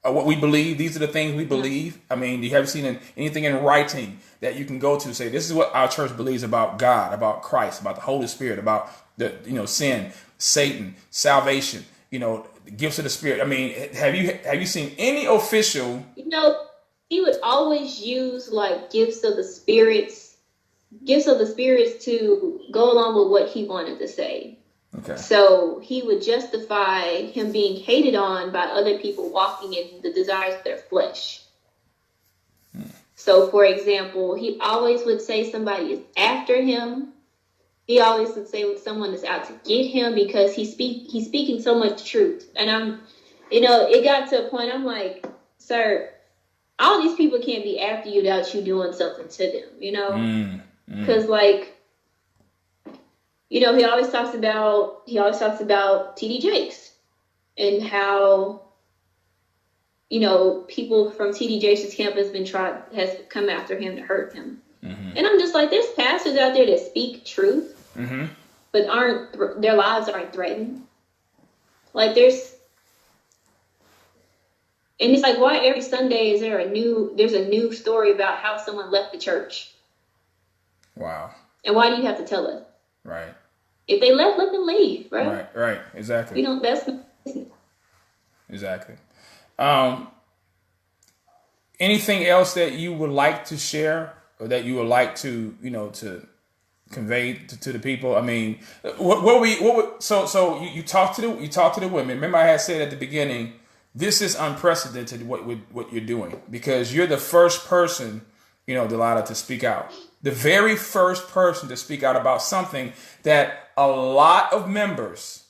What we believe. These are the things we believe. I mean, you haven't seen anything in writing that you can go to say this is what our church believes about God, about Christ, about the Holy Spirit, about the sin, Satan, salvation. The gifts of the Spirit. I mean, have you seen any official? He would always use like gifts of the spirits to go along with what he wanted to say. Okay. So he would justify him being hated on by other people walking in the desires of their flesh. So, for example, he always would say somebody is after him. He always would say someone is out to get him because he's speaking so much truth. And it got to a point I'm like, sir, all these people can't be after you without you doing something to them, Because he always talks about TD Jakes and how, people from TD Jakes' camp has come after him to hurt him. Mm-hmm. And I'm just like, there's pastors out there that speak truth. Mm-hmm. But their lives aren't threatened. Like and it's like, why every Sunday is there's a new story about how someone left the church? Wow. And why do you have to tell us? Right. If they left, let them leave, right? Right, exactly. That's exactly. Anything else that you would like to share, or that you would like to, to convey to the people? I mean, so you talk to the women. Remember, I had said at the beginning, this is unprecedented what you're doing, because you're the first person, Delilah, to speak out. The very first person to speak out about something that a lot of members,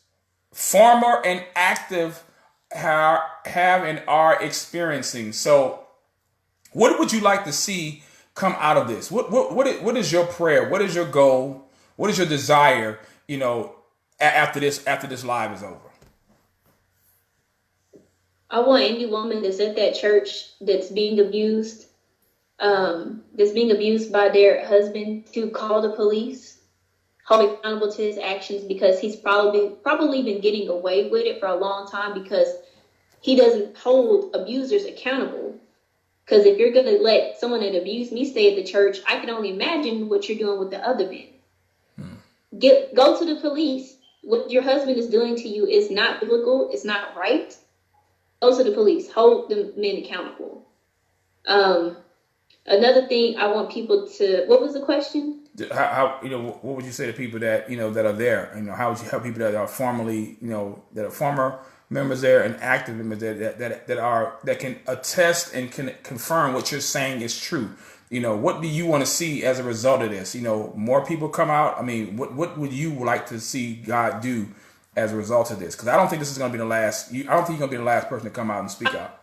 former and active, have and are experiencing. So what would you like to see come out of this? What is your prayer? What is your goal? What is your desire, after this live is over? I want any woman that's at that church that's being abused by their husband to call the police, hold him accountable to his actions, because he's probably been getting away with it for a long time because he doesn't hold abusers accountable. Because if you're going to let someone that abused me stay at the church, I can only imagine what you're doing with the other men. Go to the police. What your husband is doing to you is not biblical. It's not right. Go to the police. Hold the men accountable. Another thing I want people to... What was the question? How what would you say to people that, that are there? How would you help people that are formerly, that are former members there and active members that can attest and can confirm what you're saying is true? What do you want to see as a result of this? More people come out. I mean, what would you like to see God do as a result of this? Because I don't think this is going to be the last. I don't think you're going to be the last person to come out and speak out.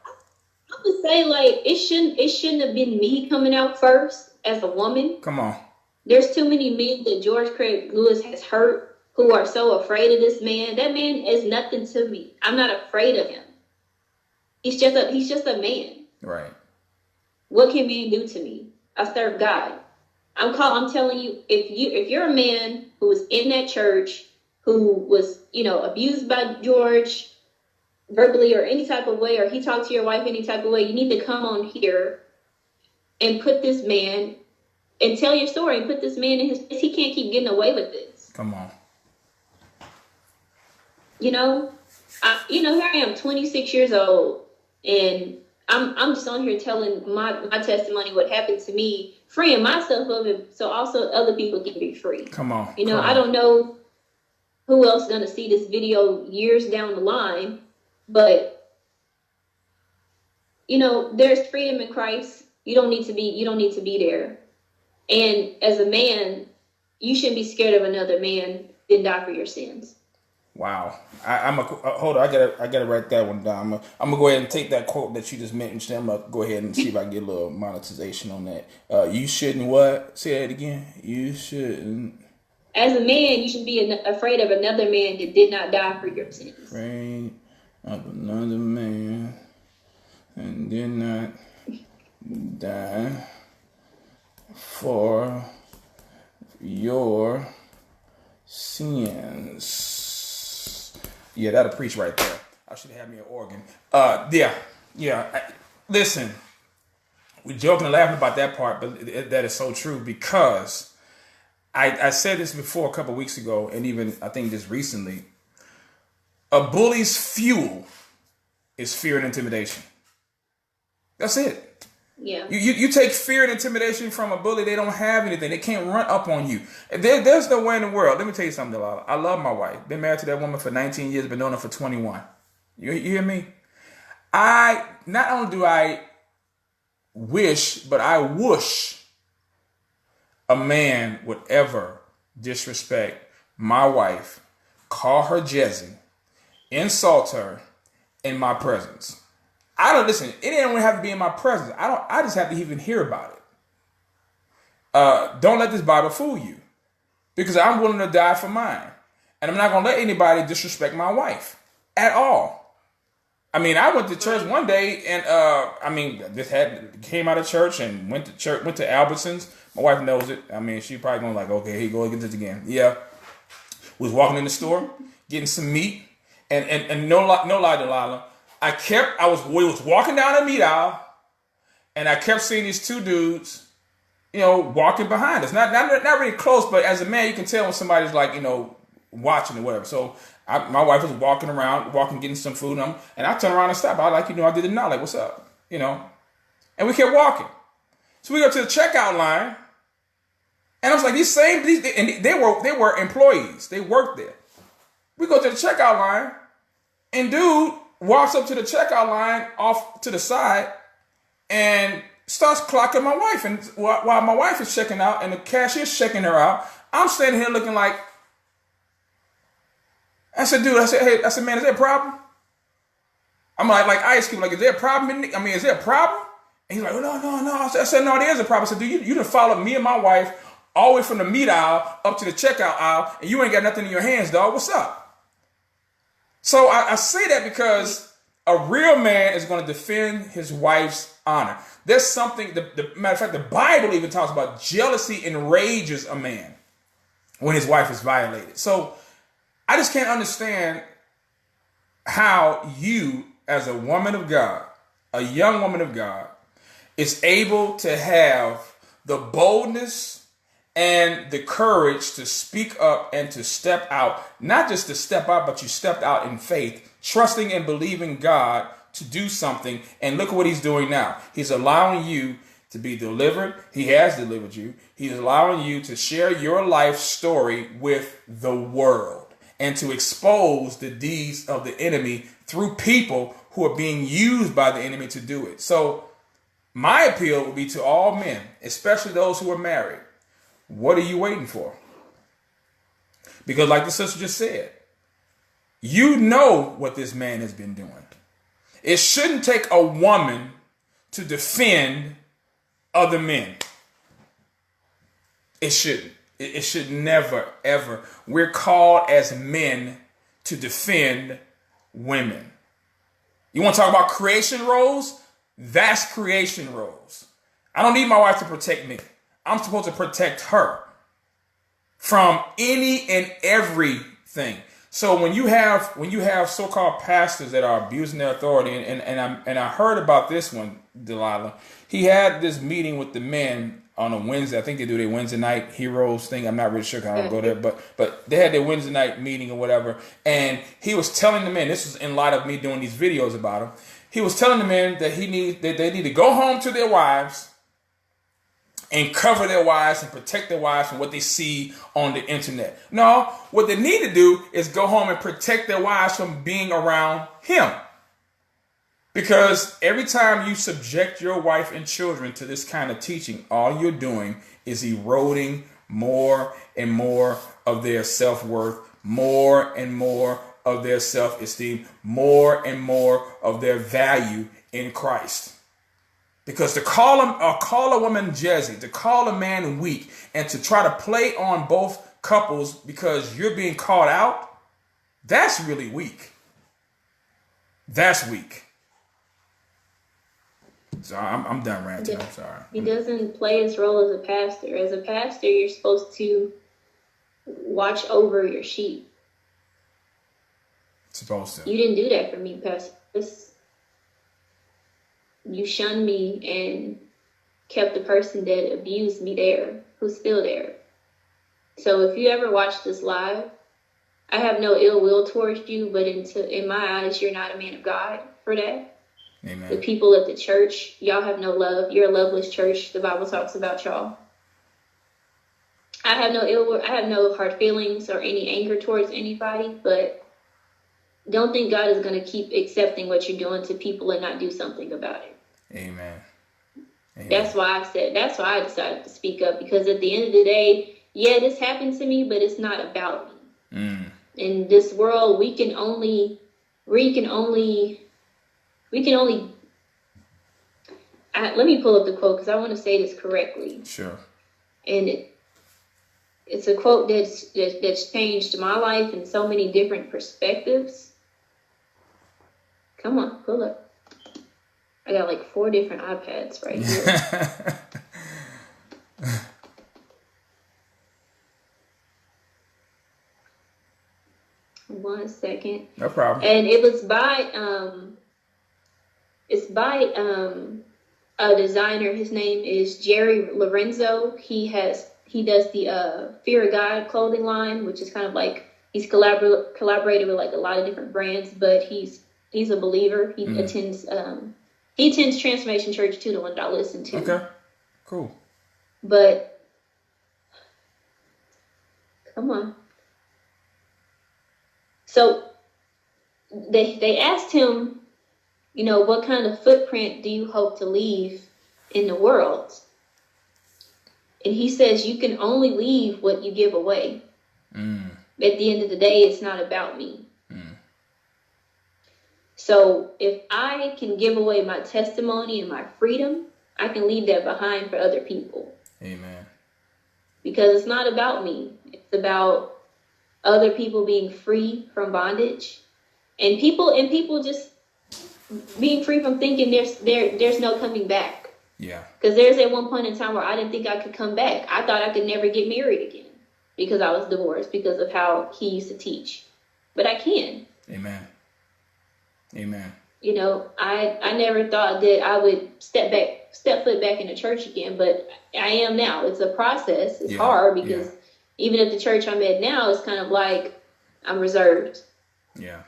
I would say, like, it shouldn't have been me coming out first as a woman. Come on. There's too many men that Craige Lewis has hurt who are so afraid of this man. That man is nothing to me. I'm not afraid of him. He's just a man. Right. What can man do to me? I serve God. I'm telling you, if you're a man who was in that church, who was, abused by George verbally or any type of way, or he talked to your wife any type of way, you need to come on here and put this man and tell your story and put this man in his place. He can't keep getting away with this. Come on. You know, here I am, 26 years old, and I'm just on here telling my testimony, what happened to me, freeing myself of it, so also other people can be free. Come on. I don't know who else is gonna see this video years down the line, but there's freedom in Christ. You don't need to be there. And as a man, you shouldn't be scared of another man than die for your sins. Wow. Hold on. I gotta write that one down. I'm gonna go ahead and take that quote that you just mentioned. I'm gonna go ahead and see if I can get a little monetization on that. You shouldn't what? Say that again. You shouldn't. As a man, you should be afraid of another man that did not die for your sins. Afraid of another man and did not die for your sins. Yeah, that'll preach right there. I should have me an organ. Listen, we're joking and laughing about that part, but that is so true, because I said this before a couple of weeks ago, and even I think just recently. A bully's fuel is fear and intimidation. That's it. Yeah. You take fear and intimidation from a bully, they don't have anything. They can't run up on you. There's no way in the world. Let me tell you something, Delilah. I love my wife. Been married to that woman for 19 years, been known her for 21. You hear me? Not only do I wish, but I whoosh a man would ever disrespect my wife, call her Jezzy, insult her in my presence. I don't listen. It ain't have to be in my presence. I just have to even hear about it. Don't let this Bible fool you, because I'm willing to die for mine, and I'm not gonna let anybody disrespect my wife at all. I mean, I went to church one day, and came out of church and went to Albertsons. My wife knows it. I mean, she probably going like, okay, here you go again this again. Yeah, was walking in the store getting some meat, and no lie, Delilah. We was walking down the meat aisle, and I kept seeing these two dudes, walking behind us. Not really close, but as a man, you can tell when somebody's like, watching or whatever. So my wife was walking, getting some food, and I turned around and stopped. I did the nod, like, what's up, and we kept walking. So we go to the checkout line, and I was like, and they were employees. They worked there. We go to the checkout line, and dude walks up to the checkout line off to the side and starts clocking my wife. And while my wife is checking out and the cashier's checking her out, I'm standing here looking like, I said, man, is there a problem? I'm like Ice Cube, like, is there a problem? Is there a problem? And he's like, no. I said, no, there is a problem. I said, dude, you done followed me and my wife all the way from the meat aisle up to the checkout aisle, and you ain't got nothing in your hands, dog. What's up? So I say that because a real man is going to defend his wife's honor. There's something, the matter of fact, the Bible even talks about jealousy enrages a man when his wife is violated. So I just can't understand how you, as a woman of God, a young woman of God, is able to have the boldness and the courage to speak up and to step out. Not just to step out, but you stepped out in faith, trusting and believing God to do something. And look at what he's doing now. He's allowing you to be delivered. He has delivered you. He's allowing you to share your life story with the world and to expose the deeds of the enemy through people who are being used by the enemy to do it. So my appeal would be to all men, especially those who are married. What are you waiting for? Because like the sister just said, you know what this man has been doing. It shouldn't take a woman to defend other men. It shouldn't. It should never, ever. We're called as men to defend women. You want to talk about creation roles? That's creation roles. I don't need my wife to protect me. I'm supposed to protect her from any and everything. So when you have so-called pastors that are abusing their authority, and I heard about this one, Delilah. He had this meeting with the men on a Wednesday. I think they do their Wednesday night heroes thing. I'm not really sure how I don't go there, but they had their Wednesday night meeting or whatever. And he was telling the men, this was in light of me doing these videos about him. He was telling the men that they need to go home to their wives and cover their wives and protect their wives from what they see on the internet. No, what they need to do is go home and protect their wives from being around him. Because every time you subject your wife and children to this kind of teaching, all you're doing is eroding more and more of their self-worth, more and more of their self-esteem, more and more of their value in Christ. Because to call a woman Jezzy, to call a man weak, and to try to play on both couples because you're being called out, that's really weak. That's weak. So I'm done ranting. I'm sorry. He doesn't play his role as a pastor. As a pastor, you're supposed to watch over your sheep. Supposed to. You didn't do that for me, Pastor. You shunned me and kept the person that abused me there, who's still there. So if you ever watch this live, I have no ill will towards you, but in my eyes, you're not a man of God for that. Amen. The people at the church, y'all have no love. You're a loveless church. The Bible talks about y'all. I have no hard feelings or any anger towards anybody, but don't think God is going to keep accepting what you're doing to people and not do something about it. Amen. Amen. That's why I decided to speak up, because at the end of the day, yeah, this happened to me, but it's not about me. In this world, we can only let me pull up the quote because I want to say this correctly. Sure. And it's a quote that's changed my life in so many different perspectives. Come on, pull up. I got like 4 different iPads right here. 1 second. No problem. And it was by a designer. His name is Jerry Lorenzo. He does the Fear of God clothing line, which is kind of like he's collaborated with like a lot of different brands, but he's a believer. He attends Transformation Church too, the one that I listen to. Okay, cool. But come on. So they asked him, what kind of footprint do you hope to leave in the world? And he says, you can only leave what you give away. At the end of the day, it's not about me. So if I can give away my testimony and my freedom, I can leave that behind for other people. Amen. Because it's not about me. It's about other people being free from bondage, and people just being free from thinking there's no coming back. Yeah. Because there's at one point in time where I didn't think I could come back. I thought I could never get married again because I was divorced because of how he used to teach. But I can. Amen. Amen. I never thought that I would step foot back in the church again, but I am now. It's a process. It's hard because even at the church I'm at now, it's kind of like I'm reserved. Yeah,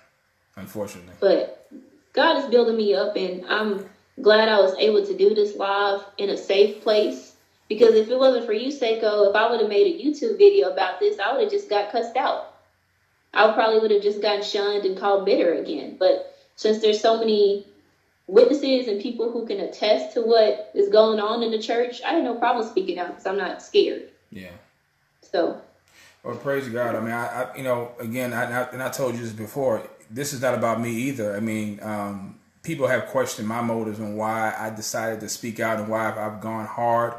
unfortunately. But God is building me up, and I'm glad I was able to do this live in a safe place. Because if it wasn't for you, Seiko, if I would have made a YouTube video about this, I would have just got cussed out. I probably would have just gotten shunned and called bitter again. But since there's so many witnesses and people who can attest to what is going on in the church, I had no problem speaking out because I'm not scared. Yeah. So. Well, praise God. I mean, I told you this before. This is not about me either. I mean, people have questioned my motives and why I decided to speak out and why I've gone hard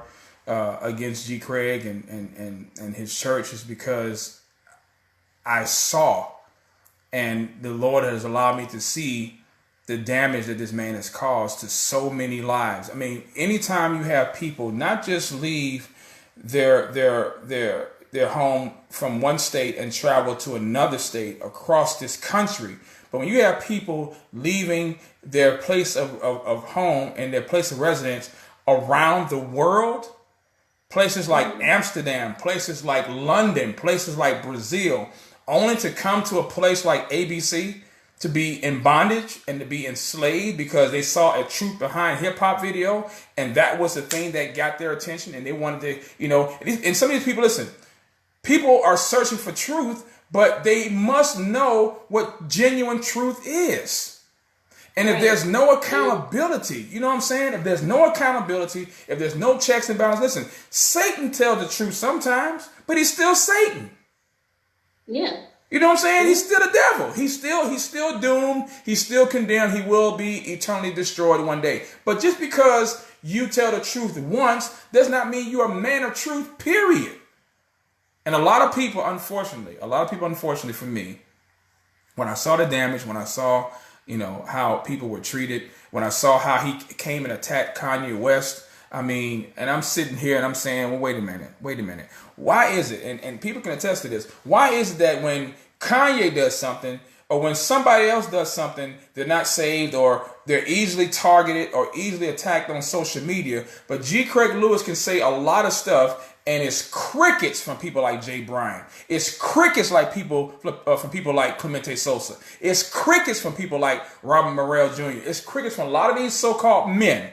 against G. Craige and his church is because I saw, and the Lord has allowed me to see the damage that this man has caused to so many lives. I mean, anytime you have people not just leave their their home from one state and travel to another state across this country. But when you have people leaving their place of home and their place of residence around the world, places like Amsterdam, places like London, places like Brazil, only to come to a place like ABC to be in bondage and to be enslaved because they saw a truth behind hip hop video, and that was the thing that got their attention, and they wanted to, and some of these people, listen, people are searching for truth, but they must know what genuine truth is. And if there's no accountability, you know what I'm saying? If there's no accountability, if there's no checks and balances, listen, Satan tells the truth sometimes, but he's still Satan. Yeah. You know what I'm saying? He's still the devil. He's still doomed. He's still condemned. He will be eternally destroyed one day. But just because you tell the truth once does not mean you're a man of truth, period. And a lot of people, unfortunately for me, when I saw the damage, when I saw, how people were treated, when I saw how he came and attacked Kanye West, and I'm sitting here and I'm saying, well, wait a minute. Why is it, and people can attest to this, why is it that when Kanye does something or when somebody else does something, they're not saved or they're easily targeted or easily attacked on social media, but Craige Lewis can say a lot of stuff and it's crickets from people like Jay Bryan. It's crickets from people like Clemente Sosa. It's crickets from people like Robert Morrell Jr. It's crickets from a lot of these so-called men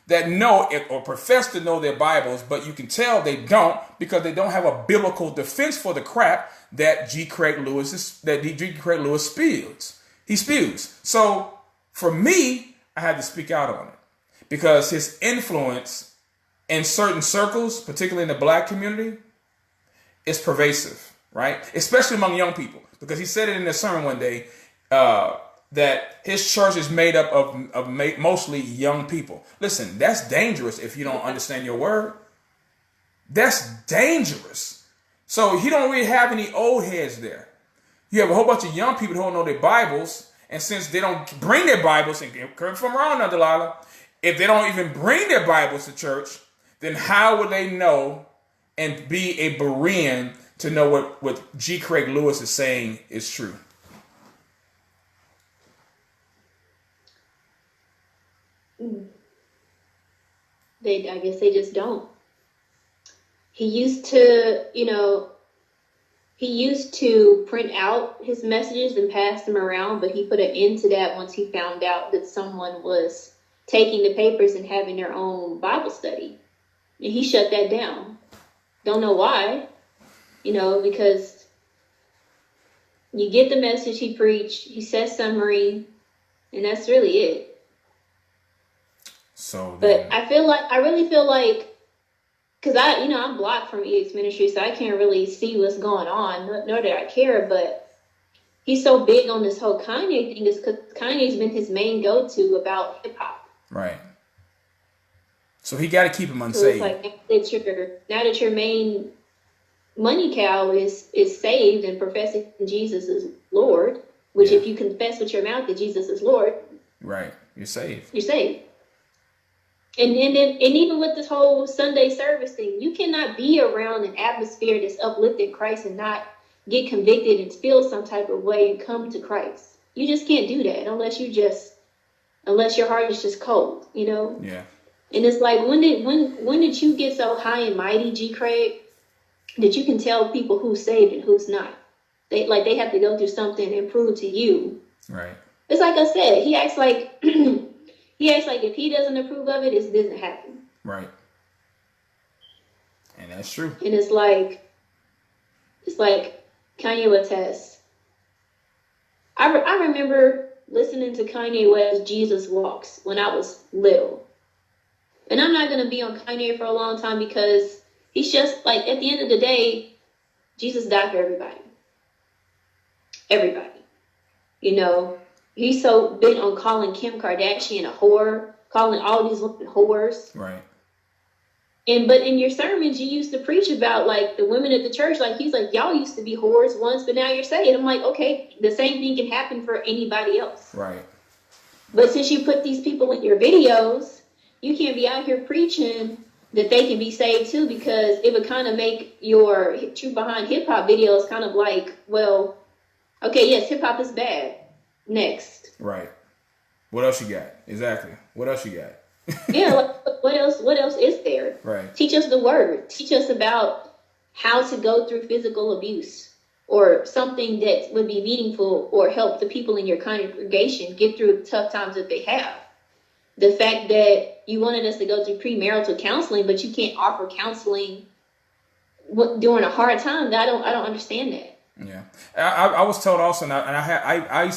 that know it or profess to know their Bibles, but you can tell they don't because they don't have a biblical defense for the crap that Craige Lewis spews. He spews. So for me, I had to speak out on it because his influence in certain circles, particularly in the black community, is pervasive, right? Especially among young people, because he said it in a sermon one day, that his church is made up of mostly young people. Listen, that's dangerous if you don't understand your word. That's dangerous. So he don't really have any old heads there. You have a whole bunch of young people who don't know their Bibles, and since they don't bring their Bibles, and correct me if I'm wrong now, Delilah, if they don't even bring their Bibles to church, then how would they know and be a Berean to know what Craige Lewis is saying is true? I guess they just don't. He used to print out his messages and pass them around, but he put an end to that once he found out that someone was taking the papers and having their own Bible study. And he shut that down. Don't know why, because you get the message he preached, he says summary, and that's really it. But I really feel like, because I'm blocked from EX Ministry, so I can't really see what's going on, nor that I care, but he's so big on this whole Kanye thing is because Kanye's been his main go-to about hip-hop. Right. So he got to keep him unsaved. So it's like, now that your main money cow is saved and professing Jesus is Lord, which if you confess with your mouth that Jesus is Lord, right, you're saved. You're saved. And even with this whole Sunday service thing, you cannot be around an atmosphere that's uplifting Christ and not get convicted and feel some type of way and come to Christ. You just can't do that unless your heart is just cold, Yeah. And it's like, when did you get so high and mighty, Craige, that you can tell people who's saved and who's not? They have to go through something and prove to you. Right. It's like I said, he acts like if he doesn't approve of it, it doesn't happen. Right. And that's true. And it's like Kanye West. I remember listening to Kanye West Jesus Walks when I was little. And I'm not going to be on Kanye for a long time because he's just like, at the end of the day, Jesus died for everybody. Everybody. He's so bent on calling Kim Kardashian a whore, calling all these women whores. Right. But in your sermons, you used to preach about like the women at the church. Like he's like, y'all used to be whores once, but now you're saved. I'm like, okay, the same thing can happen for anybody else. Right. But since you put these people in your videos, you can't be out here preaching that they can be saved too, because it would kind of make your Truth Behind Hip Hop videos kind of like, well, okay, yes, hip hop is bad. Next. Right. What else you got? Exactly. What else you got? Yeah, like, what else is there? Right. Teach us the word. Teach us about how to go through physical abuse, or something that would be meaningful or help the people in your congregation get through tough times that they have. The fact that you wanted us to go through premarital counseling, but you can't offer counseling during a hard time, I don't understand that. Yeah, I was told also, and I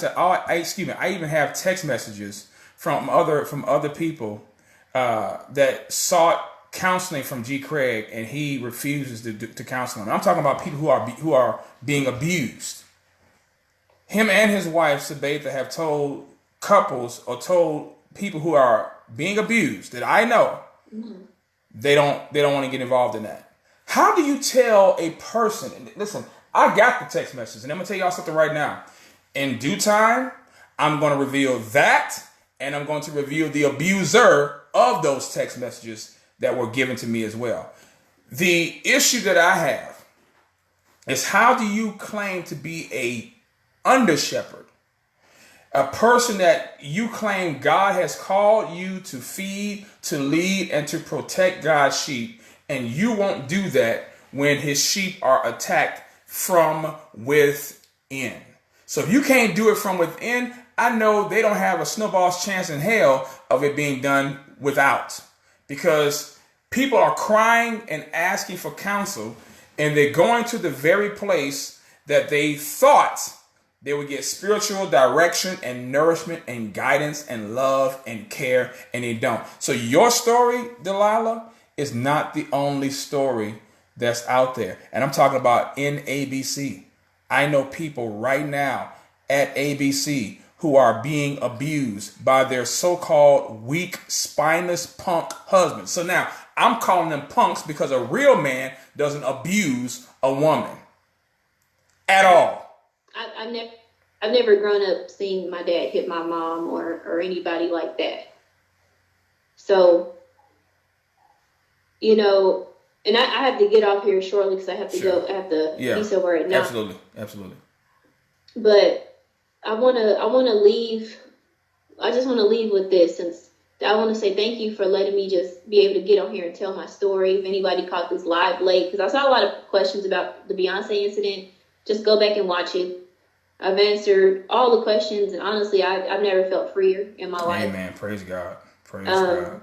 even have text messages from other people that sought counseling from G. Craige, and he refuses to counsel them. I'm talking about people who are being abused. Him and his wife Sabatha have told couples, or told people who are being abused, that I know, they don't want to get involved in that. How do you tell a person? And listen, I got the text messages, and I'm gonna tell y'all something right now. In due time, I'm going to reveal that, and I'm going to reveal the abuser of those text messages that were given to me as well. The issue that I have is, how do you claim to be a under shepherd, a person that you claim God has called you to feed, to lead, and to protect God's sheep, and you won't do that when his sheep are attacked from within? So if you can't do it from within, I know they don't have a snowball's chance in hell of it being done without, because people are crying and asking for counsel, and they're going to the very place that they thought they would get spiritual direction and nourishment and guidance and love and care, and they don't. So your story, Delilah, is not the only story that's out there. And I'm talking about in ABC. I know people right now at ABC who are being abused by their so-called weak, spineless punk husbands. So now I'm calling them punks because a real man doesn't abuse a woman at all. I've never grown up seeing my dad hit my mom or anybody like that. So, you know, and I have to get off here shortly because I have to go. I have to be somewhere right now. Absolutely. But I want to leave. I just want to leave with this, since I want to say thank you for letting me just be able to get on here and tell my story. If anybody caught this live late, because I saw a lot of questions about the Beyonce incident, just go back and watch it. I've answered all the questions, and honestly, I've never felt freer in my life. Amen. Praise God. Praise God.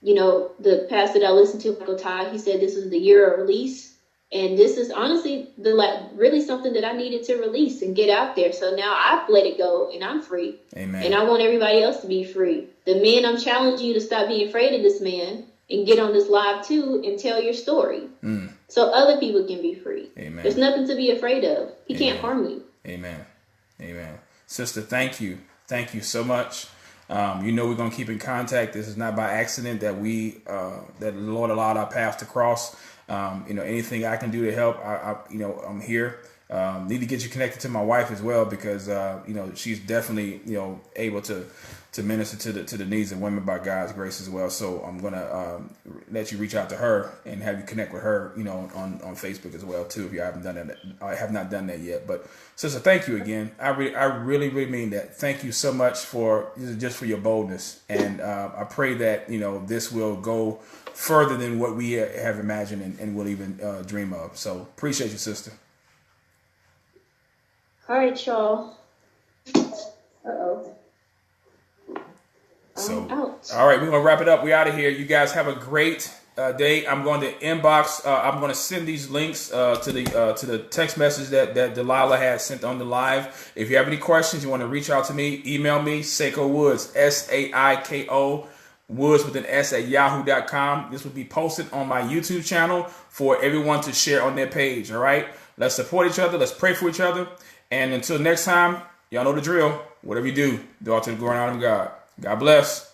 You know, the pastor that I listened to, Michael Todd, he said this was the year of release. And this is honestly really something that I needed to release and get out there. So now I've let it go and I'm free. Amen. And I want everybody else to be free. The men, I'm challenging you to stop being afraid of this man and get on this live too and tell your story. So other people can be free. Amen. There's nothing to be afraid of. He can't harm you. Amen. Sister, thank you. Thank you so much. You know, we're going to keep in contact. This is not by accident that that the Lord allowed our paths to cross. You know, anything I can do to help, I'm here. Need to get you connected to my wife as well, because, you know, she's definitely, you know, able to minister to the needs of women by God's grace as well. So I'm going to let you reach out to her and have you connect with her, you know, on Facebook as well, too, if you haven't done that. I have not done that yet. But sister, thank you again. I really mean that. Thank you so much for your boldness. And I pray that, you know, this will go further than what we have imagined and will even dream of. So appreciate you, sister. All right, y'all. Uh-oh. So, out. All right, we're going to wrap it up. We're out of here. You guys have a great day. I'm going to inbox. I'm going to send these links to the text message that Delilah had sent on the live. If you have any questions, you want to reach out to me, email me, Saiko Woods, SAIKO Woods with an S at yahoo.com. This will be posted on my YouTube channel for everyone to share on their page. All right, let's support each other. Let's pray for each other. And until next time, y'all know the drill. Whatever you do, do all to the glory and honor of God. God bless.